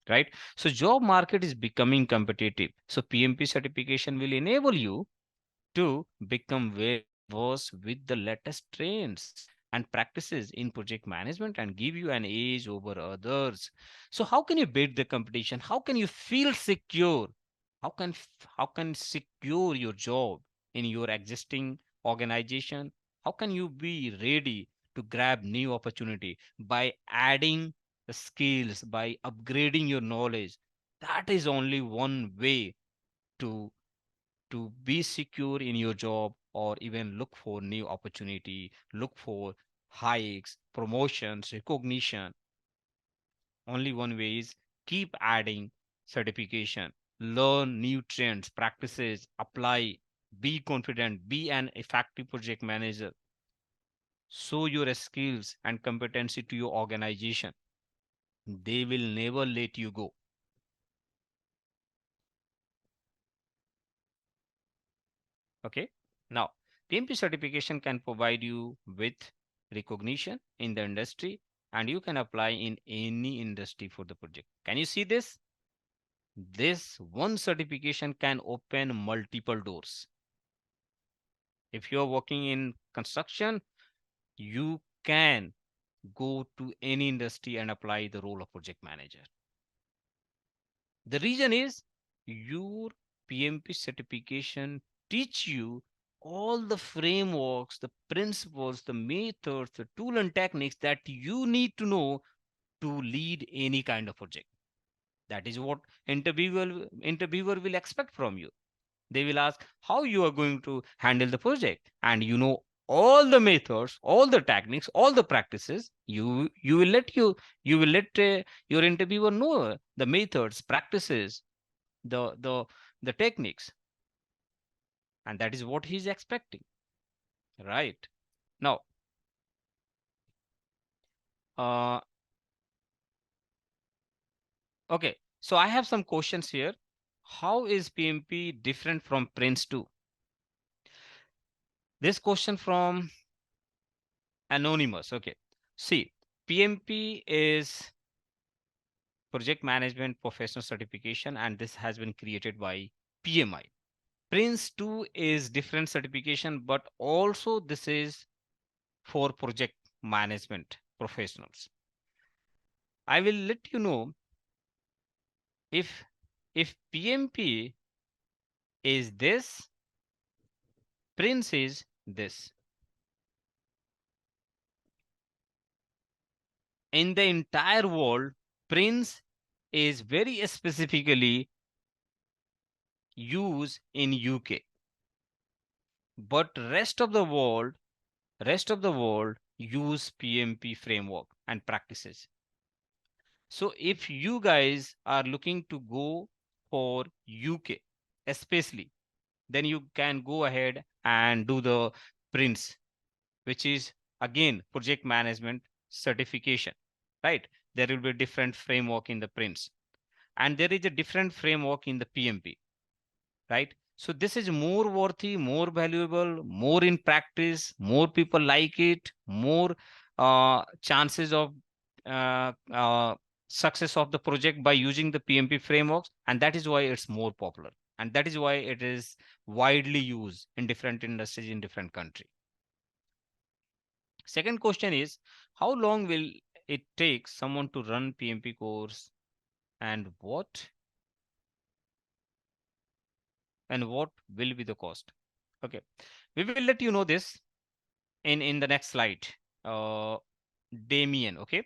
right? So job market is becoming competitive. So PMP certification will enable you to become very versed with the latest trends and practices in project management and give you an edge over others. So how can you beat the competition? How can you feel secure? How can secure your job in your existing organization? How can you be ready to grab new opportunity by adding the skills, by upgrading your knowledge? That is only one way to be secure in your job or even look for new opportunity, look for hikes, promotions, recognition. Only one way is keep adding certification, learn new trends, practices, apply, be confident, be an effective project manager, show your skills and competency to your organization. They will never let you go. Okay. Now, PMP certification can provide you with recognition in the industry and you can apply in any industry for the project. Can you see this? This one certification can open multiple doors. If you're working in construction, you can go to any industry and apply the role of project manager. The reason is your PMP certification teach you all the frameworks, the principles, the methods, the tool and techniques that you need to know to lead any kind of project. That is what interviewer will expect from you. They will ask how you are going to handle the project, and you know all the methods, all the techniques, all the practices. You will let your interviewer know the methods, practices, the techniques, and that is what he's expecting, right? Now, uh, okay, so I have some questions here. How is PMP different from Prince 2? This question from Anonymous. Okay. See, PMP is Project Management Professional Certification, and this has been created by PMI. Prince 2 is different certification, but also this is for project management professionals. I will let you know if PMP is this, Prince is this. In the entire world, Prince is very specifically used in UK, but rest of the world use PMP framework and practices. So if you guys are looking to go for UK especially, then you can go ahead and do the Prince, which is again project management certification, right? There will be a different framework in the Prince, and there is a different framework in the PMP, right? So this is more worthy, more valuable, more in practice, more people like it, more chances of uh, uh, success of the project by using the PMP frameworks, and that is why it's more popular, and that is why it is widely used in different industries in different countries. Second question is, how long will it take someone to run PMP course, and what will be the cost? Okay, we will let you know this in the next slide. Uh, Damien, okay.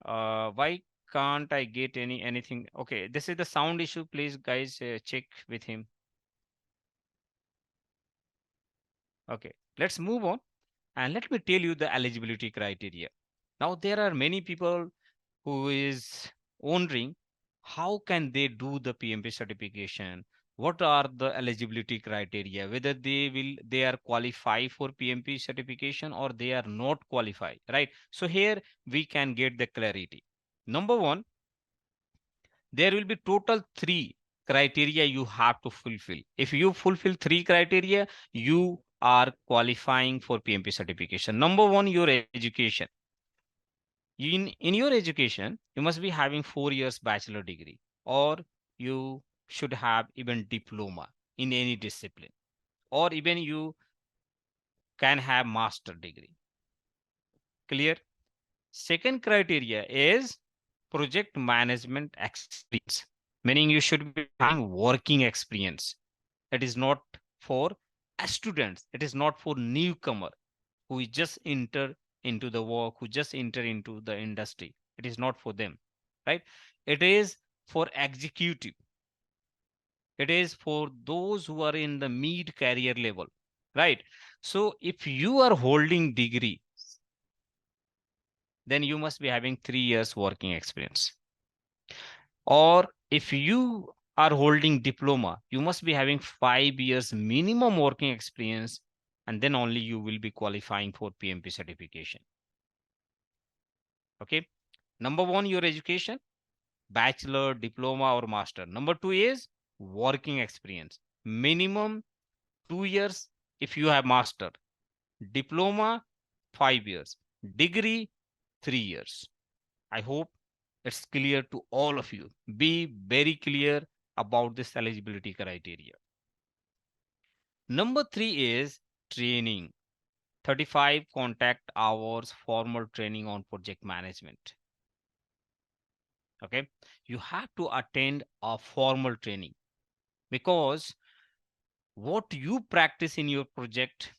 Why can't I get anything? Okay, this is the sound issue. Please, guys, check with him. Okay, let's move on, and let me tell you the eligibility criteria. Now, there are many people who is wondering how can they do the PMP certification, what are the eligibility criteria, whether they are qualified for PMP certification or they are not qualified, right? So here we can get the clarity. Number one, there will be total 3 criteria you have to fulfill. If you fulfill 3 criteria, you are qualifying for PMP certification. Number one, your education. In your education, you must be having 4 years bachelor degree, or you should have even diploma in any discipline, or even you can have master degree. Clear? Second criteria is project management experience, meaning you should be having working experience. It is not for students, it is not for newcomer who just enter into the work, who just enter into the industry. It is not for them, right? It is for executive. It is for those who are in the mid career level, right? So if you are holding degree, then you must be having 3 years working experience. Or if you are holding diploma, you must be having 5 years minimum working experience, and then only you will be qualifying for PMP certification. Okay. Number one, your education, bachelor, diploma, or master. Number two is working experience. Minimum 2 years if you have master. Diploma, 5 years. Degree, 3 years. I hope it's clear to all of you. Be very clear about this eligibility criteria. Number three is training. 35 contact hours formal training on project management. Okay, you have to attend a formal training, because what you practice in your project,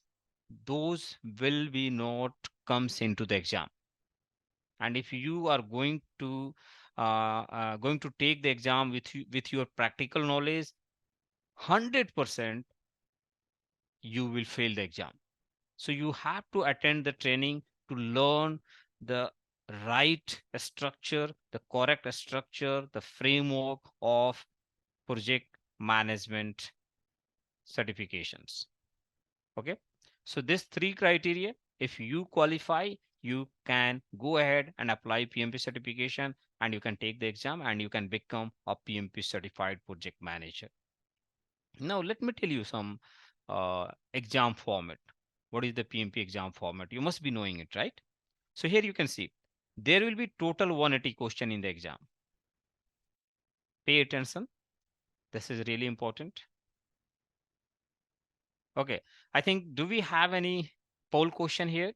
those will be not comes into the exam. And if you are going to take the exam with with your practical knowledge, 100% you will fail the exam. So you have to attend the training to learn the right structure, the correct structure, the framework of project management certifications. Okay. So these three criteria, if you qualify, you can go ahead and apply PMP certification and you can take the exam and you can become a PMP certified project manager. Now, let me tell you some exam format. What is the PMP exam format? You must be knowing it, right? So here you can see there will be total 180 question in the exam. Pay attention. This is really important. Okay. I think, do we have any poll question here?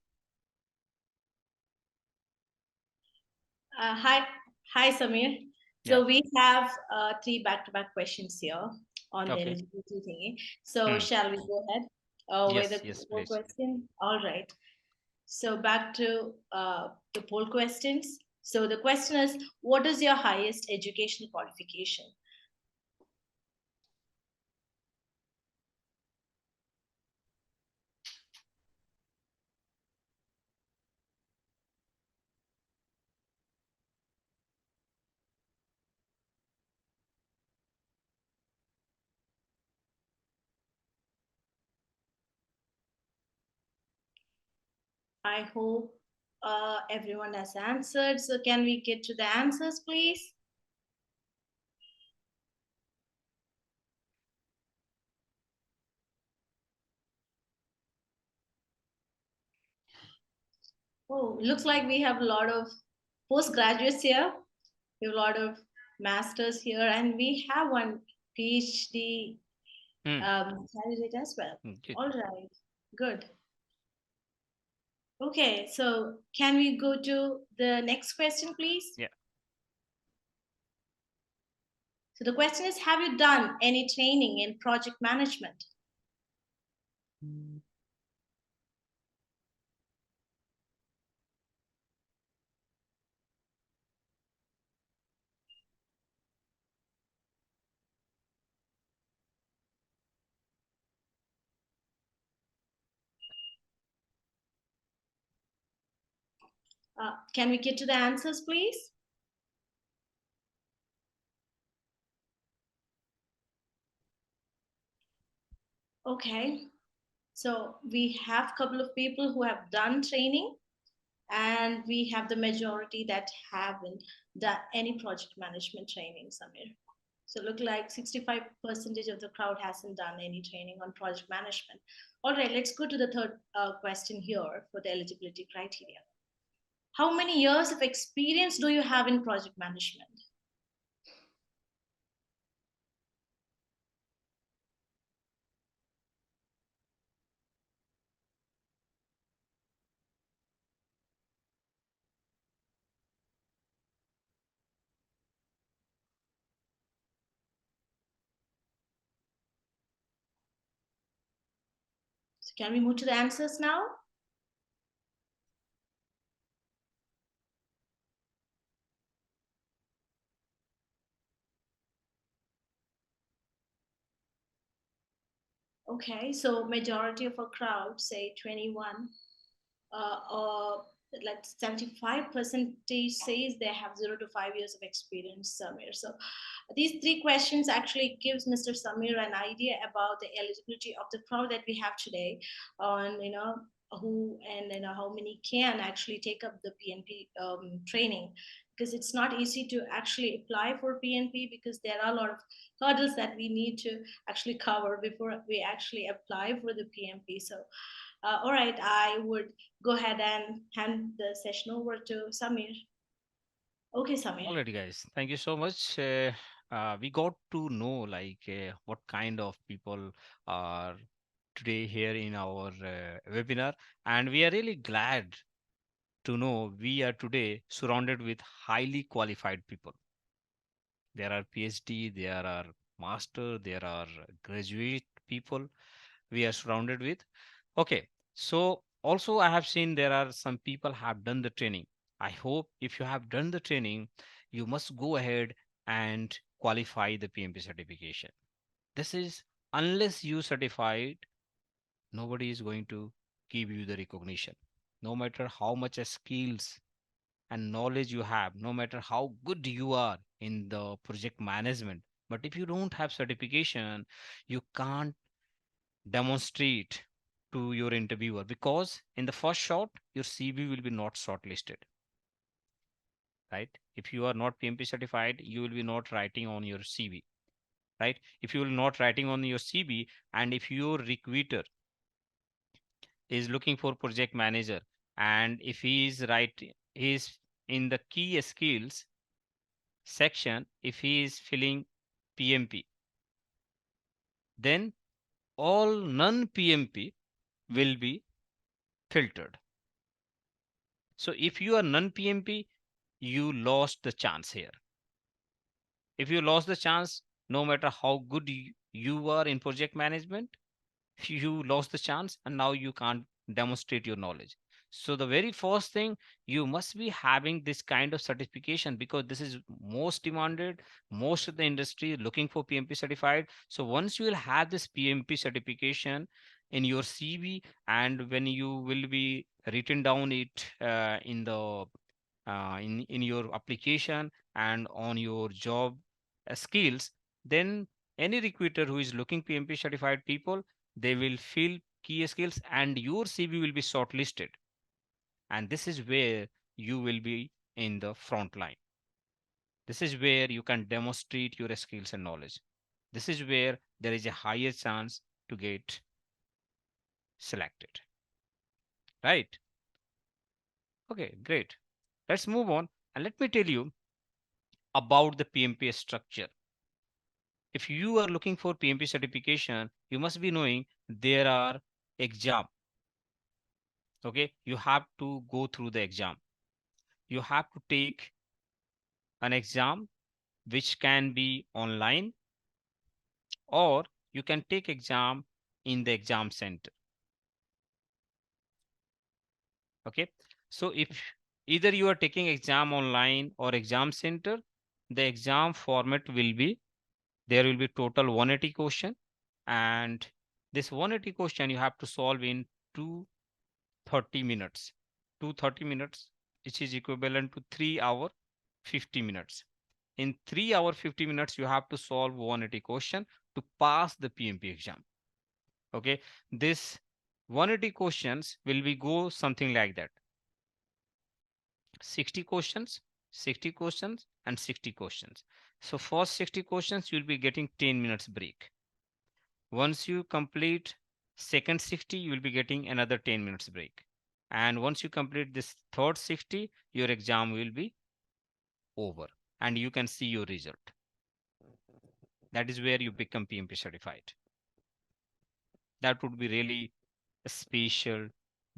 Hi, Samir. Yeah. So we have three back-to-back questions here on the Okay. eligibility thingy. So Hmm. shall we go ahead with Yes, the yes, poll please. question? All right. So back to the poll questions. So the question is, what is your highest educational qualification? I hope everyone has answered. So can we get to the answers, please? Oh, looks like we have a lot of postgraduates here. We have a lot of masters here, and we have one PhD Hmm. candidate as well. Good. All right, good. Okay, so can we go to the next question, please? Yeah. So the question is, have you done any training in project management? Can we get to the answers, please? Okay, so we have a couple of people who have done training, and we have the majority that haven't done any project management training, Samir. So look like 65% of the crowd hasn't done any training on project management. All right, let's go to the third question here for the eligibility criteria. How many years of experience do you have in project management? So can we move to the answers now? Okay, so majority of our crowd say 21, or like 75% says they have 0 to 5 years of experience, Samir. So these three questions actually gives Mr. Samir an idea about the eligibility of the crowd that we have today on, who and how many can actually take up the PNP training, because it's not easy to actually apply for PNP because there are a lot of hurdles that we need to actually cover before we actually apply for the PMP. So all right, I would go ahead and hand the session over to Samir. Okay, Samir. Alrighty, guys. Thank you so much. We got to know what kind of people are today here in our webinar, and we are really glad to know we are today surrounded with highly qualified people. There are PhD, there are master, there are graduate people we are surrounded with. Okay, so also I have seen there are some people have done the training. I hope if you have done the training, you must go ahead and qualify the PMP certification. This is unless you certified, nobody is going to give you the recognition. No matter how much skills and knowledge you have, no matter how good you are in the project management, but if you don't have certification, you can't demonstrate to your interviewer, because in the first shot your CV will be not shortlisted, right? If you are not PMP certified, you will be not writing on your CV, right? If you will not writing on your CV, and if your recruiter is looking for project manager, and if he is right, he is in the key skills section, if he is filling PMP, then all non PMP will be filtered. So if you are non PMP, you lost the chance here. If you lost the chance, no matter how good you are in project management, you lost the chance and now you can't demonstrate your knowledge. So the very first thing, you must be having this kind of certification, because this is most demanded. Most of the industry looking for PMP certified. So once you will have this PMP certification in your CV, and when you will be written down it in the in your application and on your job skills, then any recruiter who is looking PMP certified people, they will fill key skills and your CV will be shortlisted. And this is where you will be in the front line. This is where you can demonstrate your skills and knowledge. This is where there is a higher chance to get selected. Right? Okay, great. Let's move on. And let me tell you about the PMP structure. If you are looking for PMP certification, you must be knowing there are exam. Okay, you have to go through the exam. You have to take an exam which can be online, or you can take exam in the exam center. Okay, so if either you are taking exam online or exam center, the exam format will be, there will be total 180 question, and this 180 question you have to solve in 230 minutes. 230 minutes, which is equivalent to 3 hour 50 minutes. In 3 hour 50 minutes, you have to solve 180 question to pass the PMP exam. Okay, this 180 questions will be go something like that: 60 questions, 60 questions, and 60 questions. So first 60 questions, you'll be getting 10 minutes break. Once you complete second 60, you will be getting another 10 minutes break. And once you complete this third 60, your exam will be over and you can see your result. That is where you become PMP certified. That would be really a special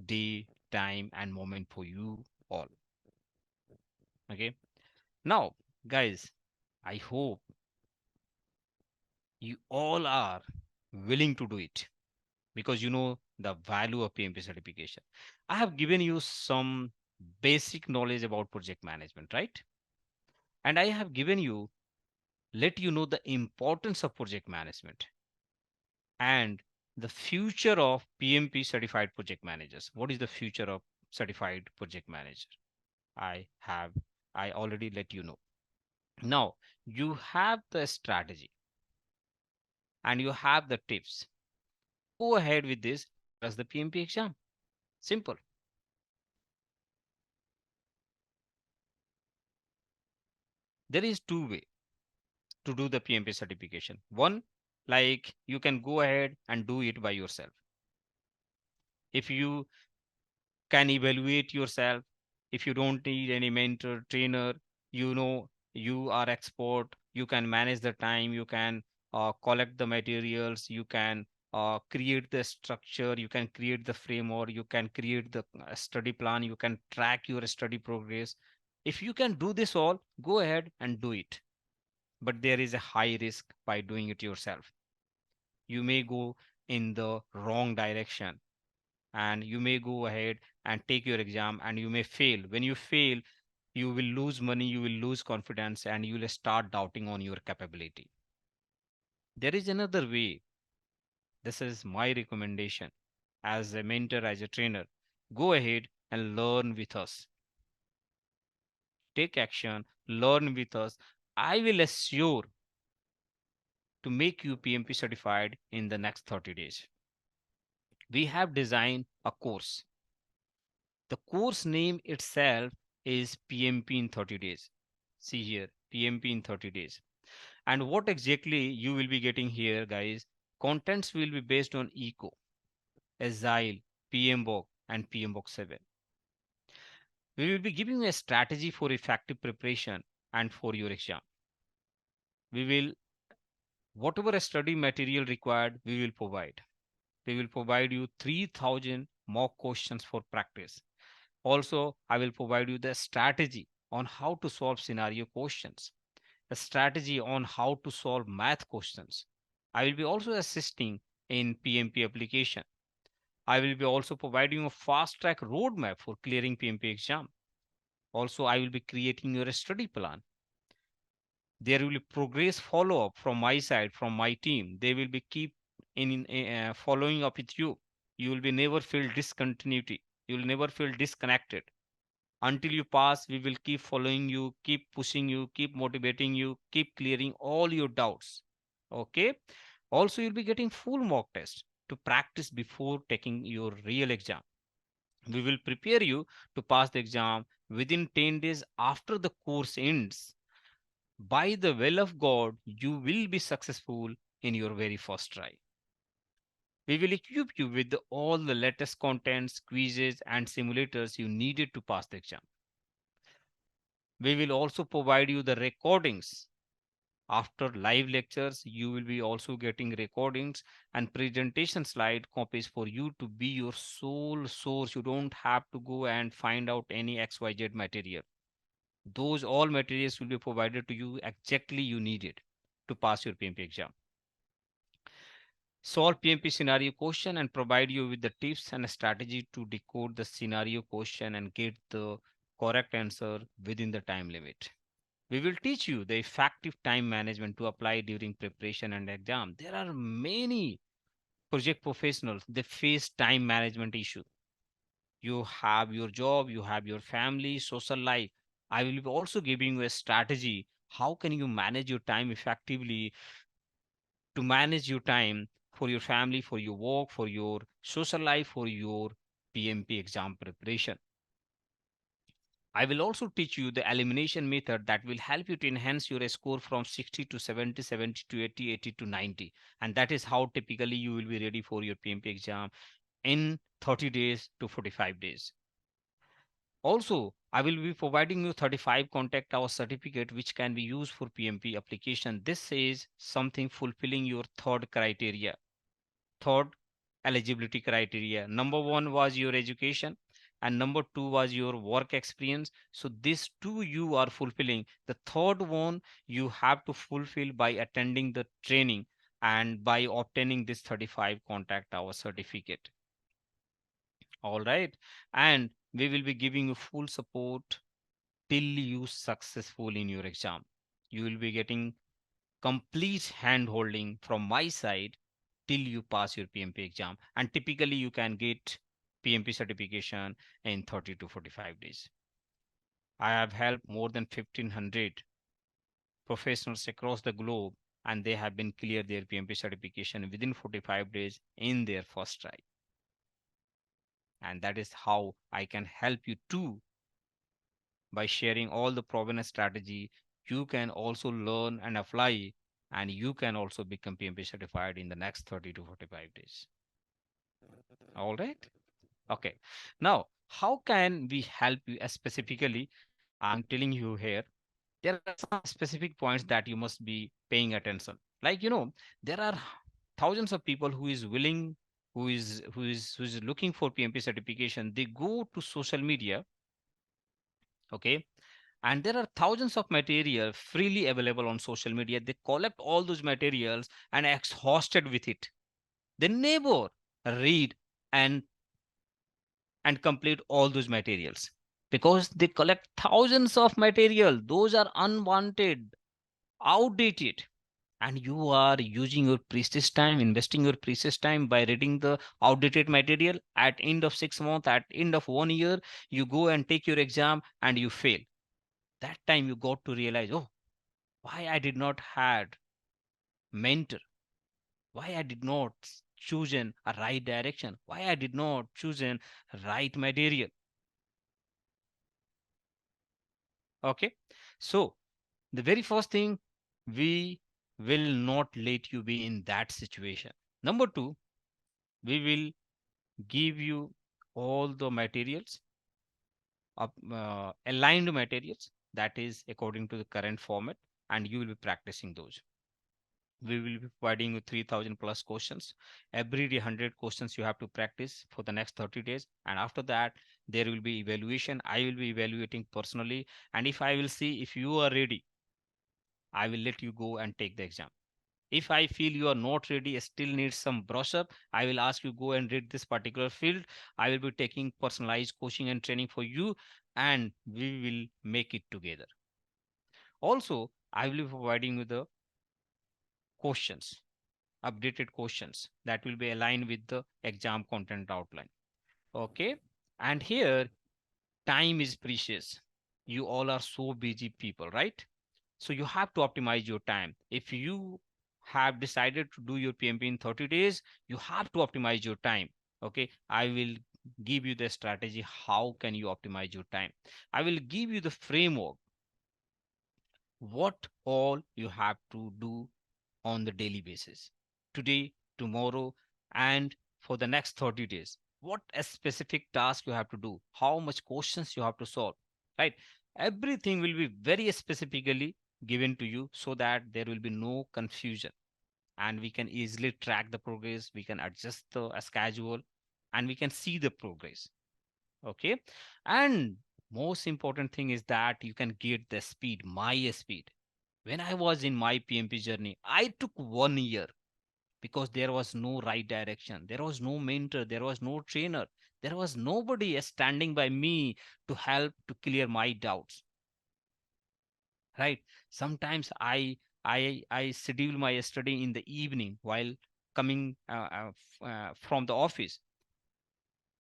day, time, and moment for you all. Okay. Now, guys, I hope you all are willing to do it, because you know the value of PMP certification. I have given you some basic knowledge about project management, right? And I have given you, let you know the importance of project management and the future of PMP certified project managers. What is the future of certified project manager? I have, I already let you know. Now you have the strategy and you have the tips. Go ahead with this as the PMP exam. Simple. There is two way to do the PMP certification. One, like you can go ahead and do it by yourself. If you can evaluate yourself, if you don't need any mentor, trainer, you know you are expert, you can manage the time, you can collect the materials, you can create the structure, you can create the framework, you can create the study plan, you can track your study progress. If you can do this all, go ahead and do it. But there is a high risk by doing it yourself. You may go in the wrong direction and you may go ahead and take your exam and you may fail. When you fail, you will lose money, you will lose confidence, and you will start doubting on your capability. There is another way This is my recommendation as a mentor, as a trainer. Go ahead and learn with us. Take action, learn with us. I will assure to make you PMP certified in the next 30 days. We have designed a course. The course name itself is PMP in 30 days. See here, PMP in 30 days. And what exactly you will be getting here, guys? Contents will be based on ECO, Agile, PMBOK, and PMBOK 7. We will be giving you a strategy for effective preparation and for your exam. We will, whatever study material required, we will provide. We will provide you 3,000 mock questions for practice. Also, I will provide you the strategy on how to solve scenario questions, a strategy on how to solve math questions. I will be also assisting in PMP application. I will be also providing a fast track roadmap for clearing PMP exam. Also, I will be creating your study plan. There will be progress follow up from my side, from my team. They will be keep following up with you. You will be never feel discontinuity. You will never feel disconnected. Until you pass, we will keep following you, keep pushing you, keep motivating you, keep clearing all your doubts. Okay. Also, you'll be getting full mock test to practice before taking your real exam. We will prepare you to pass the exam within 10 days after the course ends. By the will of God, you will be successful in your very first try. We will equip you with all the latest contents, quizzes, and simulators you needed to pass the exam. We will also provide you the recordings. After live lectures, you will be also getting recordings and presentation slide copies for you to be your sole source. You don't have to go and find out any XYZ material. Those all materials will be provided to you exactly you needed to pass your PMP exam. Solve PMP scenario question and provide you with the tips and strategy to decode the scenario question and get the correct answer within the time limit. We will teach you the effective time management to apply during preparation and exam. There are many project professionals, they face time management issue. You have your job, you have your family, social life. I will be also giving you a strategy. How can you manage your time effectively to manage your time for your family, for your work, for your social life, for your PMP exam preparation? I will also teach you the elimination method that will help you to enhance your score from 60 to 70, 70 to 80, 80 to 90. And that is how typically you will be ready for your PMP exam in 30 days to 45 days. Also, I will be providing you 35 contact hour certificate which can be used for PMP application. This is something fulfilling your third criteria. Third eligibility criteria. Number one was your education and number two was your work experience. So these two you are fulfilling. The third one you have to fulfill by attending the training and by obtaining this 35 contact hour certificate. All right. And we will be giving you full support till you successful in your exam. You will be getting complete hand holding from my side till you pass your PMP exam. And typically you can get PMP certification in 30 to 45 days. I have helped more than 1,500 professionals across the globe and they have been clear their PMP certification within 45 days in their first try. And that is how I can help you too. By sharing all the proven strategy, you can also learn and apply and you can also become PMP certified in the next 30 to 45 days. All right. Okay. Now, how can we help you specifically? I'm telling you here, there are some specific points that you must be paying attention. Like, there are thousands of people who is willing, who is looking for PMP certification. They go to social media, okay, and there are thousands of material freely available on social media. They collect all those materials and exhausted with it. They never read and complete all those materials because they collect thousands of material. Those are unwanted, outdated, and you are using your precious time, investing your precious time by reading the outdated material. At end of 6 months, at end of 1 year, you go and take your exam and you fail. That time you got to realize, oh, why I did not had mentor, why I did not chosen a right direction, why I did not chosen right material. Okay, so the very first thing, we will not let you be in that situation. Number two, we will give you all the materials, aligned materials, that is according to the current format, and you will be practicing those. We will be providing you 3000 plus questions every day. 100 questions you have to practice for the next 30 days, and after that there will be evaluation. I will be evaluating personally, and if I will see if you are ready, I will let you go and take the exam. If I feel you are not ready, still need some brush up, I will ask you go and read this particular field. I will be taking personalized coaching and training for you, and we will make it together. Also, I will be providing you the questions, updated questions that will be aligned with the exam content outline. Okay. And here, time is precious. You all are so busy people, right? So you have to optimize your time. If you have decided to do your PMP in 30 days, you have to optimize your time. Okay. I will give you the strategy. How can you optimize your time? I will give you the framework, what all you have to do on the daily basis, today, tomorrow, and for the next 30 days. What a specific task you have to do, how much questions you have to solve, right? Everything will be very specifically given to you so that there will be no confusion, and we can easily track the progress, we can adjust the schedule, and we can see the progress. Okay. And most important thing is that you can get the speed, my speed. When I was in my PMP journey, I took 1 year because there was no right direction. There was no mentor. There was no trainer. There was nobody standing by me to help to clear my doubts. Right. Sometimes I schedule my study in the evening while coming from the office.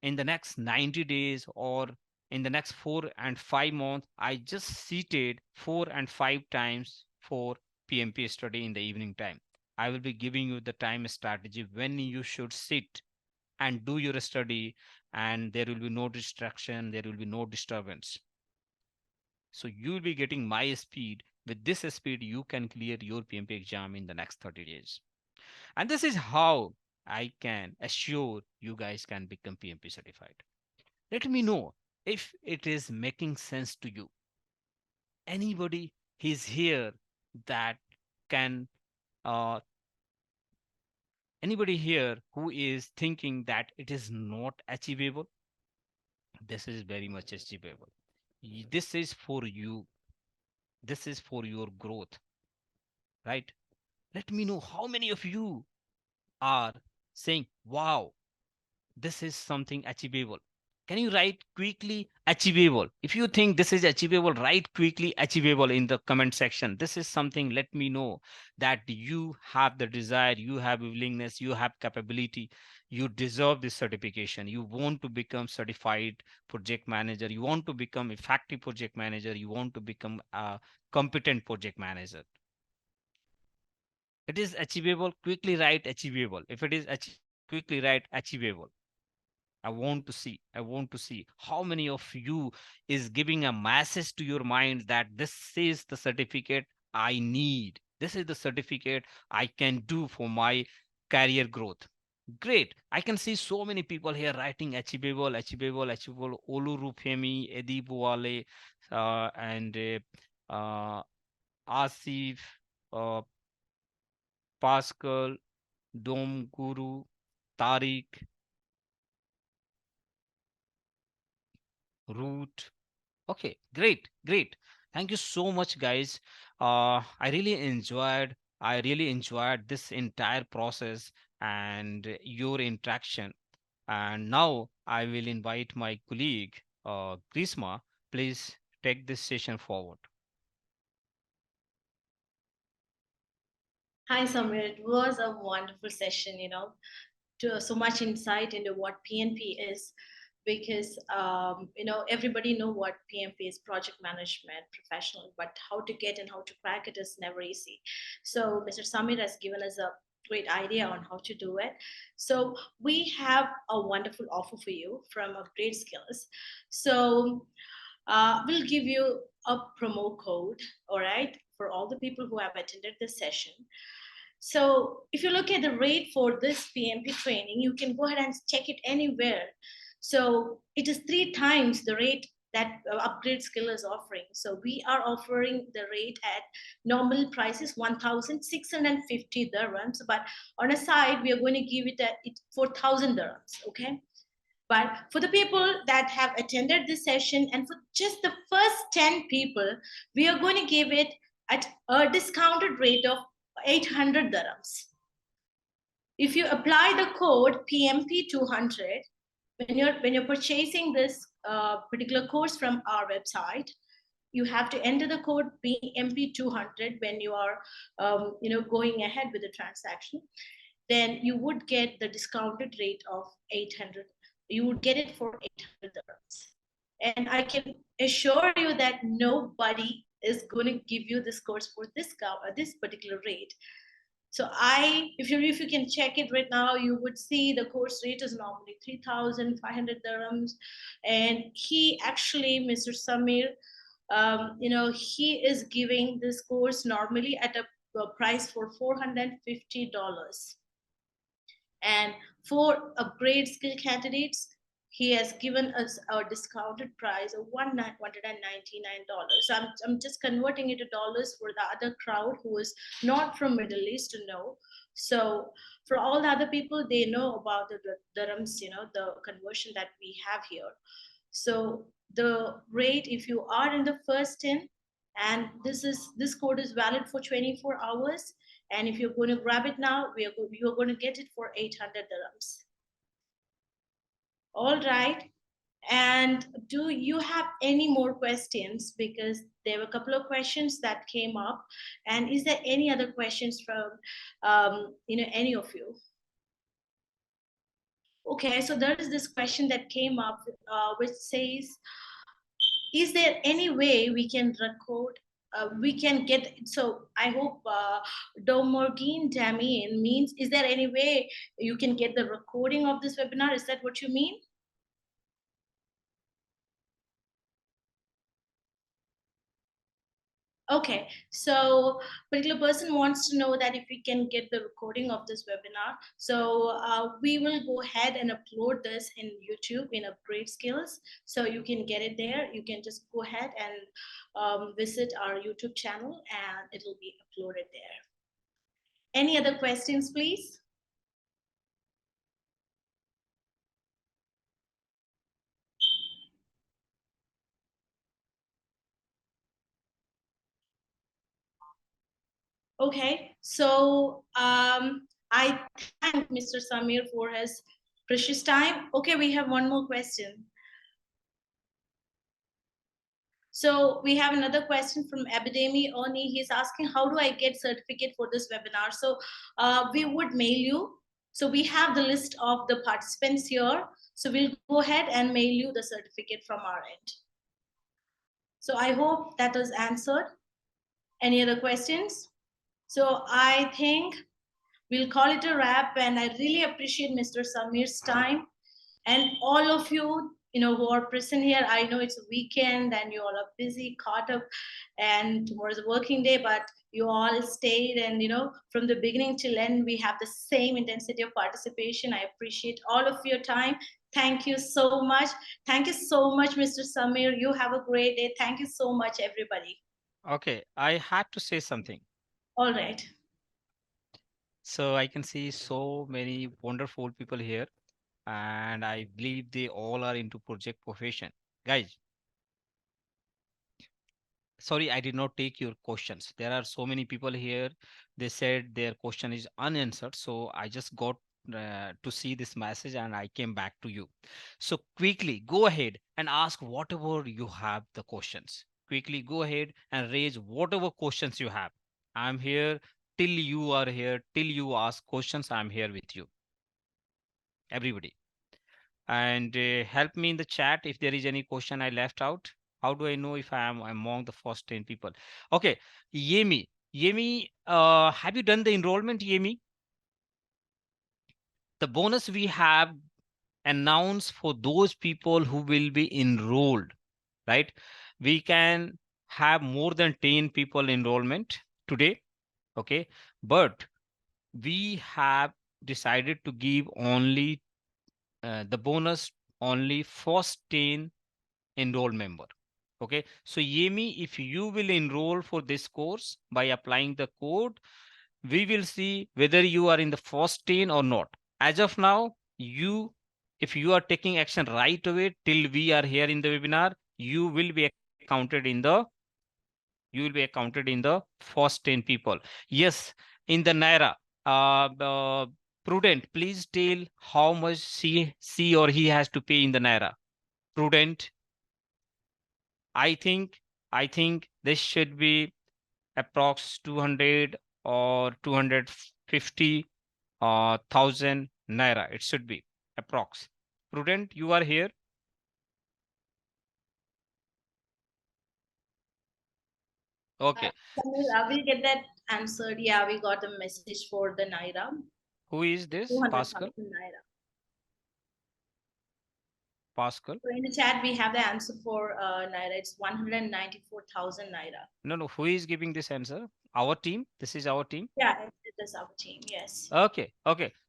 In the next 90 days or in the next 4 and 5 months, I just seated 4 and 5 times for PMP study in the evening time. I will be giving you the time strategy when you should sit and do your study, and there will be no distraction, there will be no disturbance. So you will be getting my speed. With this speed, you can clear your PMP exam in the next 30 days. And this is how I can assure you guys can become PMP certified. Let me know if it is making sense to you. Anybody is here that can, uh, anybody here who is thinking that it is not achievable? This is very much achievable. This is for you. This is for your growth, right? Let me know how many of you are saying, wow, this is something achievable. Can you write quickly achievable? If you think this is achievable, write quickly achievable in the comment section. This is something, let me know that you have the desire, you have willingness, you have capability, you deserve this certification. You want to become certified project manager, you want to become effective project manager, you want to become a competent project manager. It is achievable, quickly write achievable. If it is quickly write achievable. I want to see how many of you is giving a message to your mind that this is the certificate I need. This is the certificate I can do for my career growth. Great. I can see so many people here writing achievable, achievable, achievable. Olu Rufemi, Eddie Buale, and Asif, uh, Pascal, Dom Guru, Tariq, Root. Okay, great, great. Thank you so much, guys. I really enjoyed this entire process and your interaction. And now I will invite my colleague, Grishma. Please take this session forward. Hi, Samir. It was a wonderful session, to so much insight into what PNP is, because everybody know what PMP is, project management professional, but how to get and how to crack it is never easy. So Mr. Samir has given us a great idea on how to do it. So we have a wonderful offer for you from Upgrade Skills. So we'll give you a promo code, all right, for all the people who have attended this session. So if you look at the rate for this PMP training, you can go ahead and check it anywhere. So it is 3 times the rate that Upgrade Skill is offering. So we are offering the rate at normal prices 1,650 dirhams, but on a side we are going to give it at 4,000 dirhams. Okay. But for the people that have attended this session and for just the first 10 people, we are going to give it at a discounted rate of 800 dirhams. If you apply the code PMP200, when you're purchasing this particular course from our website, you have to enter the code PMP200 when you are going ahead with the transaction. Then you would get the discounted rate of 800. You would get it for 800 dirhams. And I can assure you that nobody is going to give you this course for this particular rate. So if you can check it right now, you would see the course rate is normally 3,500 dirhams, and he actually, Mr. Samir, he is giving this course normally at a price for $450. And for upgrade skill candidates, he has given us a discounted price of $199. So I'm just converting it to dollars for the other crowd who is not from Middle East to know. So for all the other people, they know about the dirhams, the conversion that we have here. So the rate, if you are in the first in, and this code is valid for 24 hours, and if you're going to grab it now, you're going to get it for 800 dirhams. All right. And do you have any more questions? Because there were a couple of questions that came up. And is there any other questions from any of you? Okay, so there is this question that came up, which says, is there any way we can record we can get, so I hope Domorgine Damien means, is there any way you can get the recording of this webinar? Is that what you mean? Okay, so particular person wants to know that if we can get the recording of this webinar. So we will go ahead and upload this in YouTube in Upgrade Skills. So you can get it there. You can just go ahead and visit our YouTube channel and it will be uploaded there. Any other questions, please? Okay, so I thank Mr. Samir for his precious time. Okay, we have one more question. So we have another question from Abidemi Oni. He's asking, how do I get certificate for this webinar? So we would mail you. So we have the list of the participants here. So we'll go ahead and mail you the certificate from our end. So I hope that was answered. Any other questions? So I think we'll call it a wrap. And I really appreciate Mr. Samir's time and all of you, who are present here. I know it's a weekend and you all are busy, caught up, and tomorrow's a working day, but you all stayed, and from the beginning till end, we have the same intensity of participation. I appreciate all of your time. Thank you so much. Thank you so much, Mr. Samir. You have a great day. Thank you so much, everybody. Okay, I had to say something. All right. So I can see so many wonderful people here, and I believe they all are into project profession. Guys, sorry, I did not take your questions. There are so many people here. They said their question is unanswered. So I just got to see this message and I came back to you. So quickly go ahead and ask whatever you have the questions. Quickly go ahead and raise whatever questions you have. I'm here till you are here, till you ask questions, I'm here with you. Everybody. And help me in the chat if there is any question I left out. How do I know if I am among the first 10 people? Okay, Yemi. Yemi, have you done the enrollment, Yemi? The bonus we have announced for those people who will be enrolled, right? We can have more than 10 people enrollment today, okay? But we have decided to give only the bonus only first 10 enrolled member. Okay, so Yemi, if you will enroll for this course by applying the code, we will see whether you are in the first 10 or not. As of now, if you are taking action right away till we are here in the webinar, you will be counted in the first 10 people. Yes, in the Naira. Prudent, please tell how much she or he has to pay in the Naira. Prudent. I think this should be approx 200 or 250 thousand naira. It should be approx. Prudent, you are here. Okay. I will get that answered. Yeah, we got a message for the Naira. Who is this? 200,000 Pascal. Naira. Pascal. So in the chat, we have the answer for Naira. It's 194,000 Naira. No. Who is giving this answer? Our team. This is our team. Yeah, it is our team. Yes. Okay.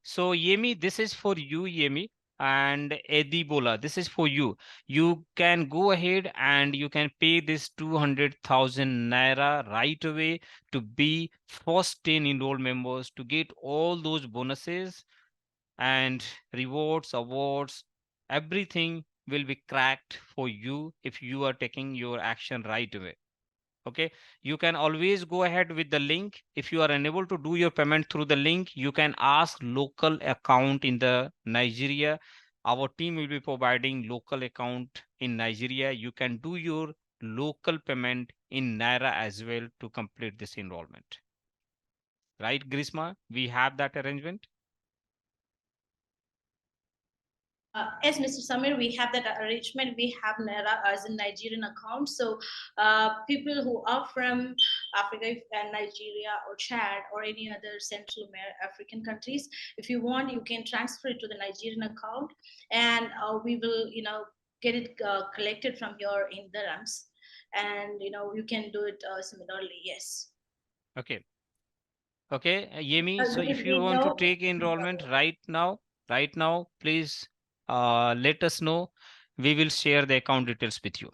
So Yemi, this is for you, Yemi. And Edibola, this is for you. You can go ahead and you can pay this 200,000 naira right away to be first 10 enrolled members to get all those bonuses and rewards, awards. Everything will be cracked for you if you are taking your action right away. Okay, you can always go ahead with the link. If you are unable to do your payment through the link, you can ask local account in the Nigeria. Our team will be providing local account in Nigeria. You can do your local payment in Naira as well to complete this enrollment. Right, Grisma? We have that arrangement. Yes, Mr. Samir, we have that arrangement. We have Naira as a Nigerian account. So people who are from Africa and Nigeria or Chad or any other Central African countries, if you want, you can transfer it to the Nigerian account, and we will, get it collected from your in dirhams, and you can do it similarly. Yes. Okay. Yemi. So if you want to take enrollment right now, please let us know. We will share the account details with you.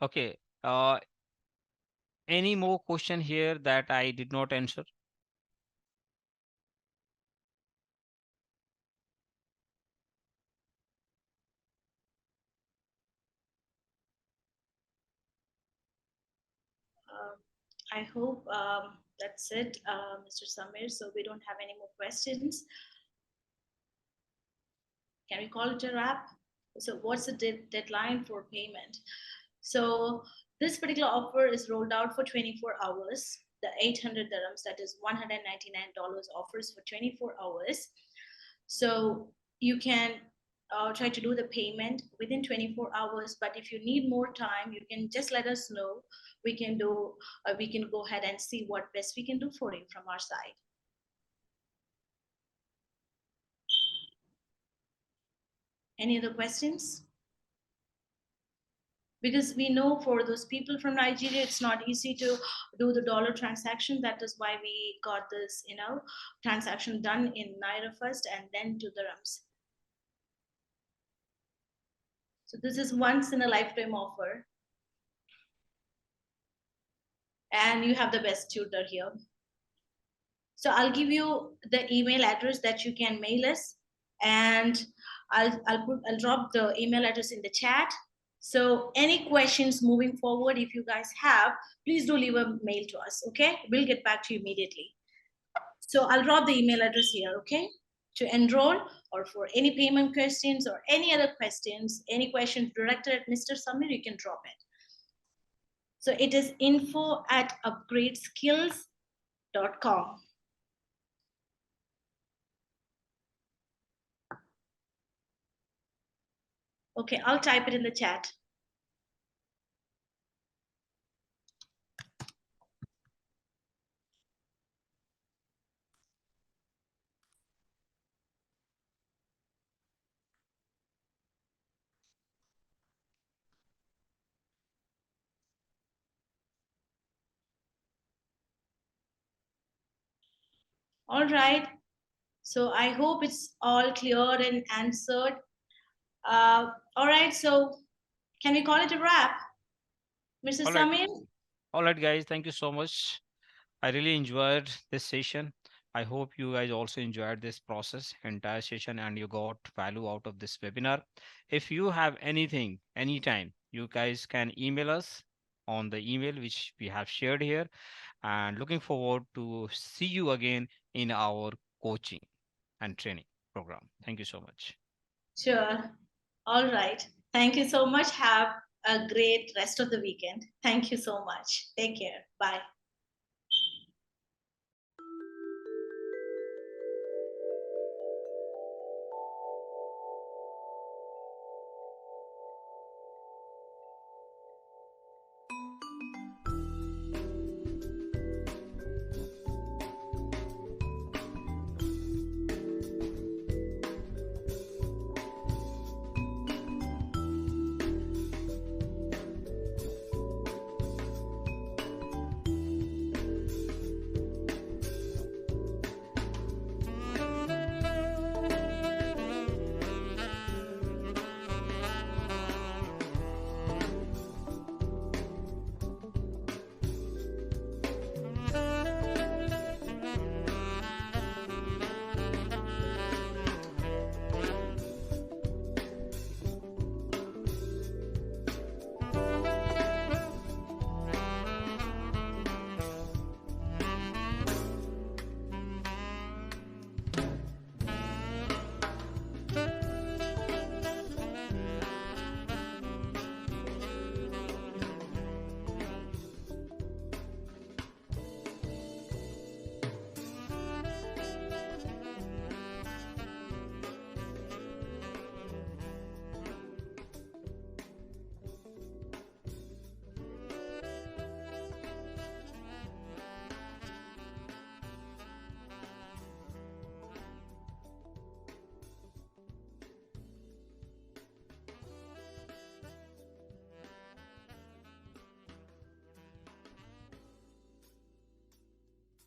Okay. Any more question here that I did not answer? I hope that's it, Mr. Samir. So we don't have any more questions. Can we call it a wrap? So what's the deadline for payment? So this particular offer is rolled out for 24 hours. The 800 dirhams, that is $199 offers for 24 hours. So you can try to do the payment within 24 hours. But if you need more time, you can just let us know. We can go ahead and see what best we can do for you from our side. Any other questions? Because we know for those people from Nigeria, it's not easy to do the dollar transaction. That is why we got this, transaction done in Naira first and then to dirhams. So this is once in a lifetime offer. And you have the best tutor here. So I'll give you the email address that you can mail us, and I'll drop the email address in the chat. So any questions moving forward, if you guys have, please do leave a mail to us, okay? We'll get back to you immediately. So I'll drop the email address here, okay? To enroll or for any payment questions or any other questions, any questions directed at Mr. Samir, you can drop it. So it is info@upgradeskills.com. Okay, I'll type it in the chat. All right. So I hope it's all clear and answered. All right. So can we call it a wrap, Mr. All right. Samir? All right, guys. Thank you so much. I really enjoyed this session. I hope you guys also enjoyed this process, entire session, and you got value out of this webinar. If you have anything, anytime, you guys can email us on the email which we have shared here. And looking forward to see you again in our coaching and training program. Thank you so much. Sure. All right. Thank you so much. Have a great rest of the weekend. Thank you so much. Take care. Bye.